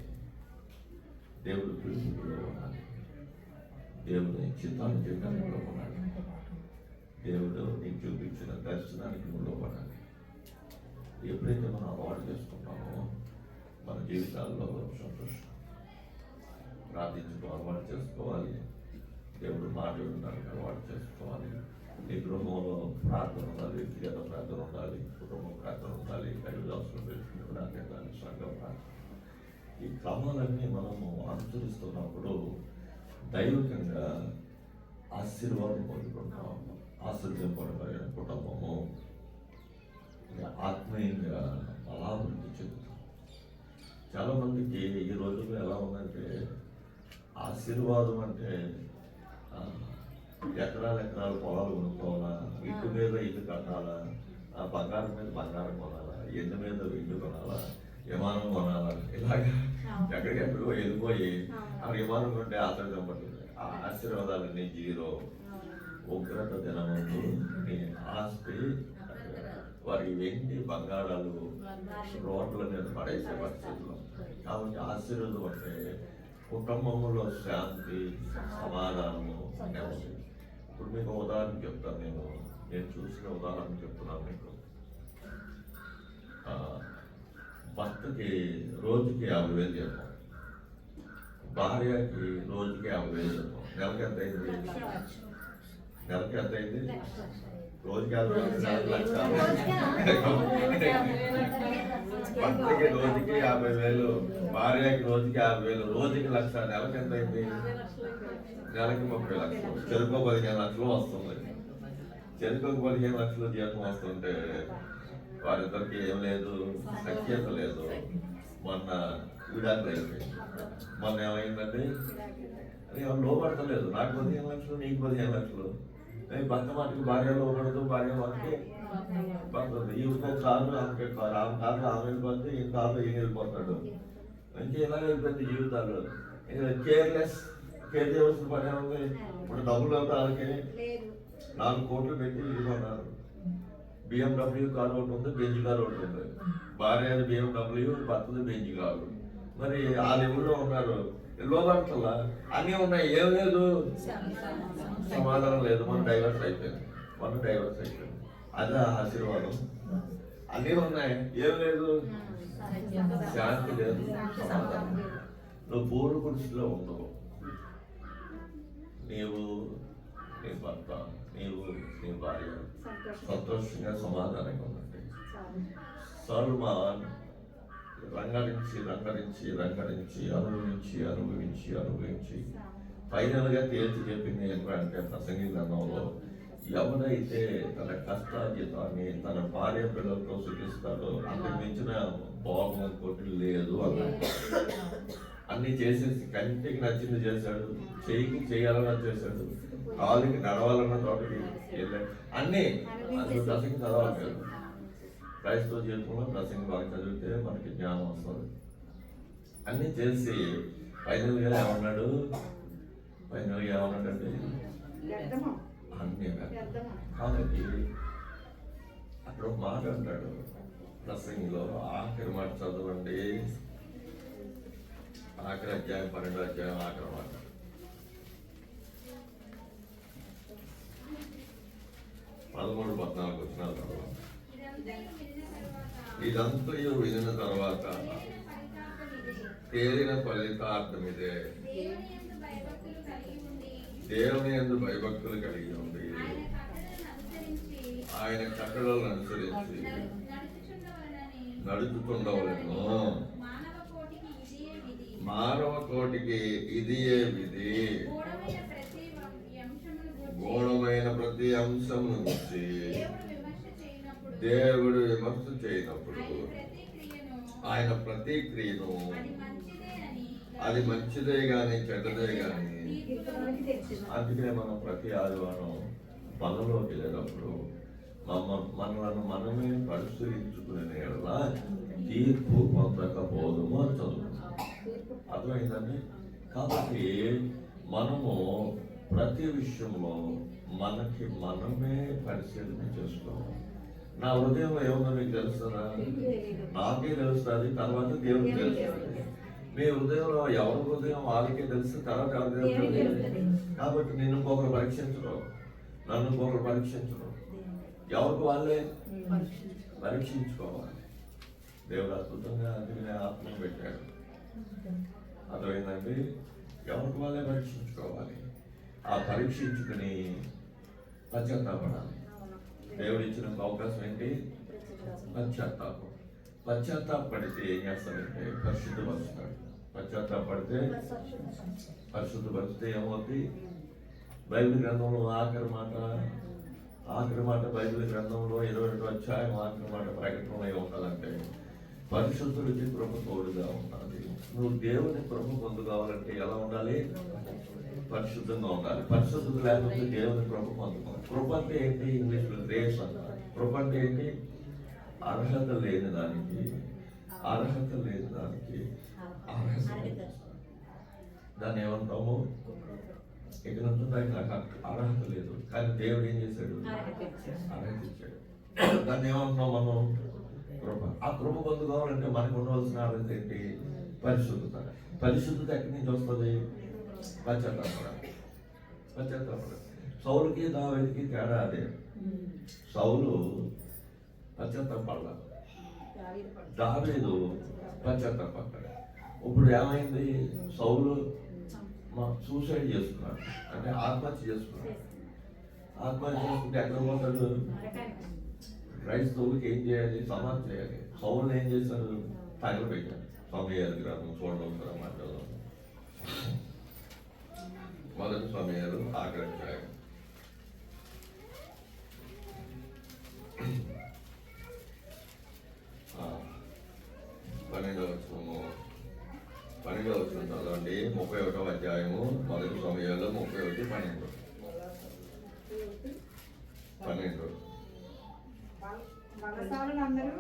దేవుడి పిలుపుకి లోబడాలి, దేవుని చిత్తాన్ని చేయడానికి లోబడాలి, దేవుడు నీకు చూపించిన దర్శనానికి నువ్వు లోబడాలి. ఎప్పుడైతే మనం అలవాటు చేసుకుంటామో మన జీవితాల్లో సంతోషం. ప్రార్థించడం అలవాటు చేసుకోవాలి. దేవుడు మాట వినడానికి అలవాటు చేసుకోవాలి. నీ గృహంలో ప్రార్థన ఉండాలి, వ్యక్తిగత ప్రార్థన ఉండాలి, కుటుంబ ప్రార్థన ఉండాలి, దైవదాసులు పెట్టుకుని ప్రార్థన, సంఘ ప్రార్థన. ఈ క్రమాలన్నీ మనము అనుసరిస్తున్నప్పుడు దైవికంగా ఆశీర్వాదం పొందుకుంటాం. ఆశీర్వదింపబడిన కుటుంబము ఆత్మీయంగా బలాభివృద్ధి చెందుతాం. చాలా మందికి ఈ రోజుల్లో ఎలా ఉందంటే ఆశీర్వాదం అంటే ఎకరాలు పొలాలు కొనుక్కోవాలా, ఇంటి మీద ఇల్లు కట్టాలా, బంగారం మీద బంగారం కొనాలా, ఎండు మీద వెండి కొనాలా, విమానం కొనాలా, ఇలాగా ఎక్కడికెక్కడికో వెళ్ళిపోయి ఆ విమానం కొంటే ఆశ్రయం పడుతుంది. ఆ ఆశీర్వాదాలన్నీ జీరో. ఉగ్రత దినమందు నీ ఆస్తి వారి వెండి బంగారాలు రోడ్ల మీద పడేసే పరిస్థితులు. కాబట్టి ఆశీర్వాదం అంటే కుటుంబంలో శాంతి, సమాధానము నెమ్మది. ఇప్పుడు మీకు ఉదాహరణ చెప్తాను. నేను చూసిన ఉదాహరణ చెప్తున్నాను మీకు. భర్తకి రోజుకి 50,000 జీతం, భార్యకి రోజుకి 50,000 జీతం. నెలకి ఎంత అయింది? నెలకి ఎంత అయింది? రోజుకి 50,000, నెలకి 1,00,000. భర్తకి రోజుకి 50,000, భార్యకి రోజుకి 50,000, రోజుకి 1,00,000. నెలకి ఎంత అయింది? నెలకి 30 లక్షలు. చెరుకు 15 లక్షలు వస్తుంది. చెరుకు 15 లక్షలు జీతం వస్తుంటే వారిద్దరికి ఏం లేదు, సఖ్యత లేదు. మొన్న విడాకులు అయిపోయింది. మొన్న ఏమైందండి? అది ఎవరు లోపడతలేదు. నాకు 15 లక్షలు, నీకు 15 లక్షలు. భర్త మాటకి భార్య లోపడదు, భార్య మాటకి పడుతుంది. ఈవిడికి కారు, ఆమెకి కారు, ఆమె కారు ఆమె వెళ్ళిపోతే ఈ కారు ఈయన వెళ్ళిపోతాడు. ఇంకా ఇలా వెళ్ళిపోయింది జీవితాలు. కేర్ చేయవలసిన పని ఏముంది? ఇప్పుడు డబ్బులు వాళ్ళకి 4 కోట్లు పెట్టి ఇవ్వన్నారు. BMW కారు ఒకటి ఉంది, బెంజ్ కారు ఒకటి ఉంది. భార్య BMW, భర్తది బెంజ్ కారు. మరి ఆ లెవెల్లో ఉన్నారు. లోపడతల్లా అన్నీ ఉన్నాయి, ఏం లేదు, సమాధానం లేదు. మన డైవర్స్ అయిపోయింది. అదే ఆశీర్వాదం. అన్నీ ఉన్నాయి, ఏం లేదు, శాంతి లేదు, సమాధానం. నువ్వు పూర్వ పురుషులో ఉండవు. నీవు, నీ భర్త, నీవు, నీ భార్య సంతోషంగా సమాధానంగా ఉండండి. సల్మాన్ రంగరించి అనుభవించి ఫైనల్గా తేల్చి చెప్పింది ఏంటంటే ప్రసంగి గ్రంథంలో, ఎవరైతే తన కష్టార్జితాన్ని తన భార్య పిల్లలతో సుఖిస్తాడో అంతకు మించిన భోగం ఇంకోటి లేదు అన్నాడు. అన్ని చేసేసి కంటికి నచ్చింది చేశాడు, చెయ్యికి చేయాలన్నా చేశాడు, కాళ్ళకి నడవాలన్న తోటకి వెళ్ళాడు. అన్నీ అందులో ప్రసంగి చదవాలి. క్రైస్తవ జీవితంలో ప్రసంగి బాగా చదివితే మనకి జ్ఞానం వస్తుంది. అన్నీ చేసి ఫైనల్గా ఏమన్నాడంటే అన్నీ కాబట్టి అక్కడ ఒక మాట అంటాడు ప్రసంగిలో. ఆఖరి మాట చదవండి, ఆఖరి అధ్యాయం 12వ అధ్యాయం ఆఖరి మాట. పదమూడు 14 వచనాలు చదవండి. ఇదంతా వినిన తర్వాత తేలిన ఫలితార్థం ఇదే, దేవుని యందు భయభక్తులు కలిగి ఉంది, ఆయన కట్టడలను అనుసరించి నడుచుతుండవలను. మానవ కోటికి ఇదియే విధి. గూఢమైన ప్రతి అంశం నుంచి దేవుడు విమర్శ చేయనప్పుడు ఆయన ప్రతిక్రియను అది మంచిదే గాని చెడ్డదే గాని. అందుకనే మనం ప్రతి ఆదివారం పనులోకి వెళ్ళేటప్పుడు మనలను మనమే పరిశీలించుకునే తీర్పు పొందకపోదుము అని చదువుతున్నాం. అర్థమైందండి? కాబట్టి మనము ప్రతి విషయంలో మనకి మనమే పరిశీలన చేసుకోవాలి. నా హృదయంలో ఏముందో మీకు తెలుస్తుందా? నాకే తెలుస్తుంది, తర్వాత దేవుడికి తెలుస్తుంది. మీ హృదయంలో ఎవరి హృదయం వాళ్ళకే తెలుసు, తర్వాత ఎవరి తెలుస్తుంది. కాబట్టి నిన్ను ఇంకొకరు పరీక్షించరు, నన్ను ఇంకొకరు పరీక్షించరు. ఎవరికి వాళ్ళే పరీక్షించుకోవాలి. దేవుడు అద్భుతంగా అందుకనే ఆత్మను పెట్టాడు. అర్థమైందండి? ఎవరికి వాళ్ళే పరీక్షించుకోవాలి. ఆ పరీక్షించుకుని పశ్చాత్తాపడాలి. దేవుడు ఇచ్చిన అవకాశం ఏంటి? పశ్చాత్తాపం. పశ్చాత్తాపడితే ఏం చేస్తాడంటే పరిశుద్ధపరుస్తాడు. పశ్చాత్తాపడితే పరిశుద్ధపరిస్తే ఏమవుతుంది? బైబిల్ గ్రంథంలో ఆఖరి మాట బైబిల్ గ్రంథంలో 22వ అధ్యాయం ఆఖరి మాట ప్రకటనలో ఏముండాలంటే పరిశుద్ధులకి కృప తోడుగా ఉండాలి. నువ్వు దేవుని కృప పొందుకోవాలంటే ఎలా ఉండాలి? పరిశుద్ధంగా ఉండాలి. పరిశుద్ధత లేకపోతే దేవుని కృప పొందుకోవాలి. కృప అంటే ఏంటి? ఇంగ్లీష్లో గ్రేస్ అంటారు. కృప అంటే ఏంటి? అర్హత లేని దానికి దాన్ని ఏమంటాము? ఇక నుంచి నాకు అర్హత లేదు, కానీ దేవుడు ఏం చేశాడు? అర్హత ఇచ్చాడు. దాన్ని ఏమంటున్నాం మనం? కృప. ఆ కృప పొందుకోవాలంటే మనకు ఉండవలసిన అర్హత ఏంటి? పరిశుద్ధత. పరిశుద్ధత ఎక్కడి నుంచి వస్తుంది? పశ్చాత్తాపడాలి. పశ్చాత్తాపడాలి. సౌలుకి దావీదుకి తేడా అదే. సౌలు పశ్చాత్తాపడాలి, దావీదు పశ్చాత్తాపడ్డాడు. ఇప్పుడు ఏమైంది? సౌలు సూసైడ్ చేసుకున్నాడు, అంటే ఆత్మహత్య చేసుకున్నాడు. ఆత్మహత్య చేసుకుంటే ఎక్కడ పోతాడు? క్రైస్తవులకి ఏం చేయాలి? సమాధి చేయాలి. సౌలు ఏం చేశారు? తగలబెట్టారు. సమయాలు గ్రామం చూడడం మాటలు. మొదటి సమయాలు ఆగ్రహించాయి. 12వ వచనం చదవండి. 31వ అధ్యాయము మొదటి సమయాలు 31, 12. బలశాలందరూ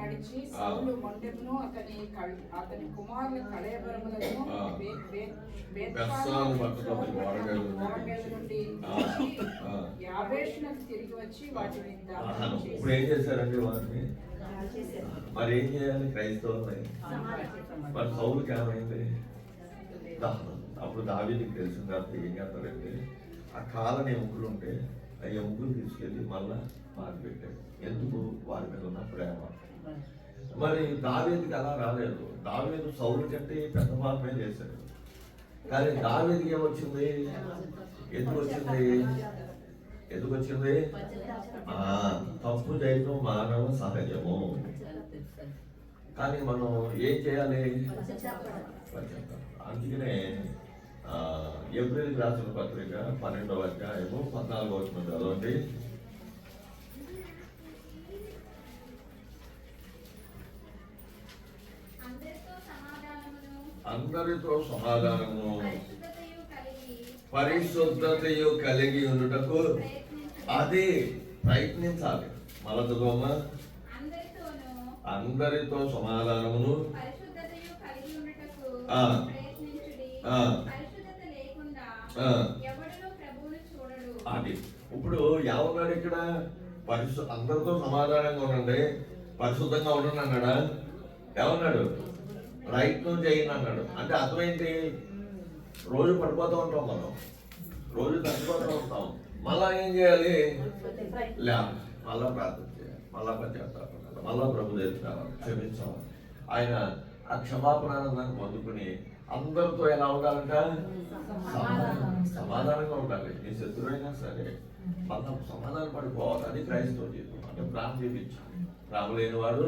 నడిచి సౌలు మొండెమును అతని కుమారుల కళేబరములను నుండి యాబేషునకు తిరిగి వచ్చి వాటిని ఇప్పుడు ఏం చేశారండి వారిని? మరి ఏం చేయాలి క్రైస్తవులు? మరి సౌలుకి ఏమైంది? దహనం. అప్పుడు దావీదుకి తెలిసిన తర్వాత ఏం చేస్తారంటే ఆ కాలని ఎముకలు ఉంటే ఆ ఎముకలు తీసుకెళ్ళి మళ్ళా పాతి పెట్టాడు. ఎందుకు? వారి మీద ఉన్న ప్రేమ. మరి దావీదుకి అలా రాలేదు. దావీదు సౌలు కంటే పెద్ద పాపమే చేశాడు. కానీ దావీదుకి ఏమొచ్చింది? ఎందుకు వచ్చింది? ఎందుకు వచ్చింది? తప్పు చేయడం మానవ సహజము. కానీ మనం ఏం చేయాలి? అందుకనే ఏప్రిల్ రాసిన పత్రిక 12వ అధ్యాయము 14వ వచనం చదవండి. అందరితో సమాధానము పరిశుద్ధతయు కలిగి ఉండుటకు అది ప్రయత్నించాలి. మళ్ళా చదువమ్మా. అందరితో సమాధానమును అది. ఇప్పుడు ఏమన్నాడు ఇక్కడ? అందరితో సమాధానంగా ఉండండి, పరిశుద్ధంగా ఉండండి అన్నాడా? ఏమన్నాడు? ప్రయత్నం చేయండి అన్నాడు. అంటే అర్థమైంది, రోజు పడిపోతూ ఉంటాం మనం, రోజు తగ్గిపోతూ ఉంటాం. మళ్ళా ఏం చేయాలి? మళ్ళా ప్రార్థన చేయాలి, మళ్ళా పశ్చాత్తాపడాలి, మళ్ళా ప్రభు తెచ్చుకోవాలి, క్షమించాలి. ఆయన ఆ క్షమాపణానందాన్ని పొందుకుని అందరితో ఎలా ఉండాలంట? సమాధానంగా ఉండాలి. నీ శత్రువైనా సరే మళ్ళా సమాధానం పడిపోవాలి. అది క్రైస్తవ జీవితం. అంటే ప్రేమ చూపించాలి. ప్రేమ లేనివాడు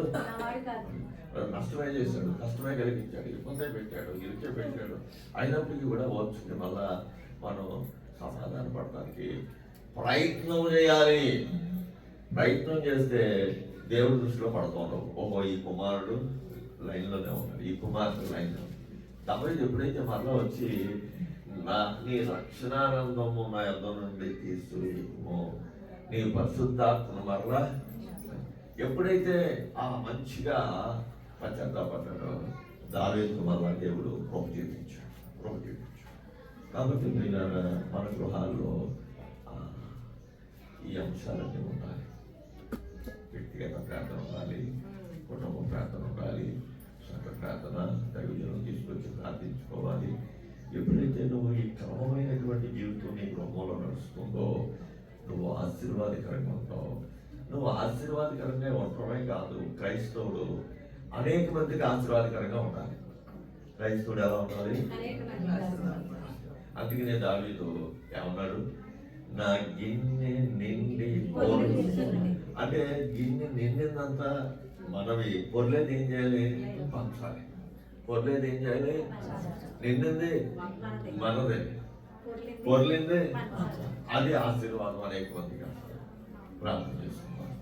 నష్టమే చేశాడు, కష్టమే కలిగించాడు, ఇబ్బందే పెట్టాడు, ఇరికే పెట్టాడు. అయినప్పటికీ కూడా ఓర్చుకుని మళ్ళా మనం సమాధాన పడటానికి ప్రయత్నం చేయాలి. ప్రయత్నం చేస్తే దేవుడి దృష్టిలో పడుతున్నాం. ఓహో, ఈ కుమారుడు లైన్లోనే ఉన్నాడు, ఈ కుమారుడు లైన్లో. దావీదు ఎప్పుడైతే మరలా వచ్చి నీ రక్షణానందము నా యొద్ద నుండి తీసుకుము, నీ పరిశుద్ధాత్మను మరలా ఎప్పుడైతే ఆ మంచిగా పశ్చాత్తాపడ్డాడో దావీదుకు మరలా దేవుడు కృప చూపించాడు. కాబట్టి మన గృహాల్లో ఈ అంశాలన్నీ ఉండాలి. వ్యక్తిగత ప్రార్థన ఉండాలి, కుటుంబ ప్రార్థన ఉండాలి, సంఘ ప్రార్థన, దైవజనం తీసుకొచ్చి ప్రార్థించుకోవాలి. ఎప్పుడైతే నువ్వు ఈ క్రమమైనటువంటి జీవితం నీ గృహంలో నడుస్తుందో నువ్వు ఆశీర్వాదకరంగా ఉంటావు. నువ్వు ఆశీర్వాదకరంగా ఉండటమే కాదు, క్రైస్తవుడు అనేక మందికి ఆశీర్వాదకరంగా ఉండాలి. క్రైస్తవుడు ఎలా ఉండాలి? అందుకనే దావీదు ఏమన్నాడు? నా గిన్నె నిండి అంటే గిన్నె నిండిందంతా మనవి. పొర్లేదు ఏం చేయాలి? పంచాలి. పొర్లేదు ఏం చేయాలి? నిండింది మనదే, పొర్లింది అది ఆశీర్వాదం. అనేక మందిగా ప్రార్థన చేసుకున్నాం.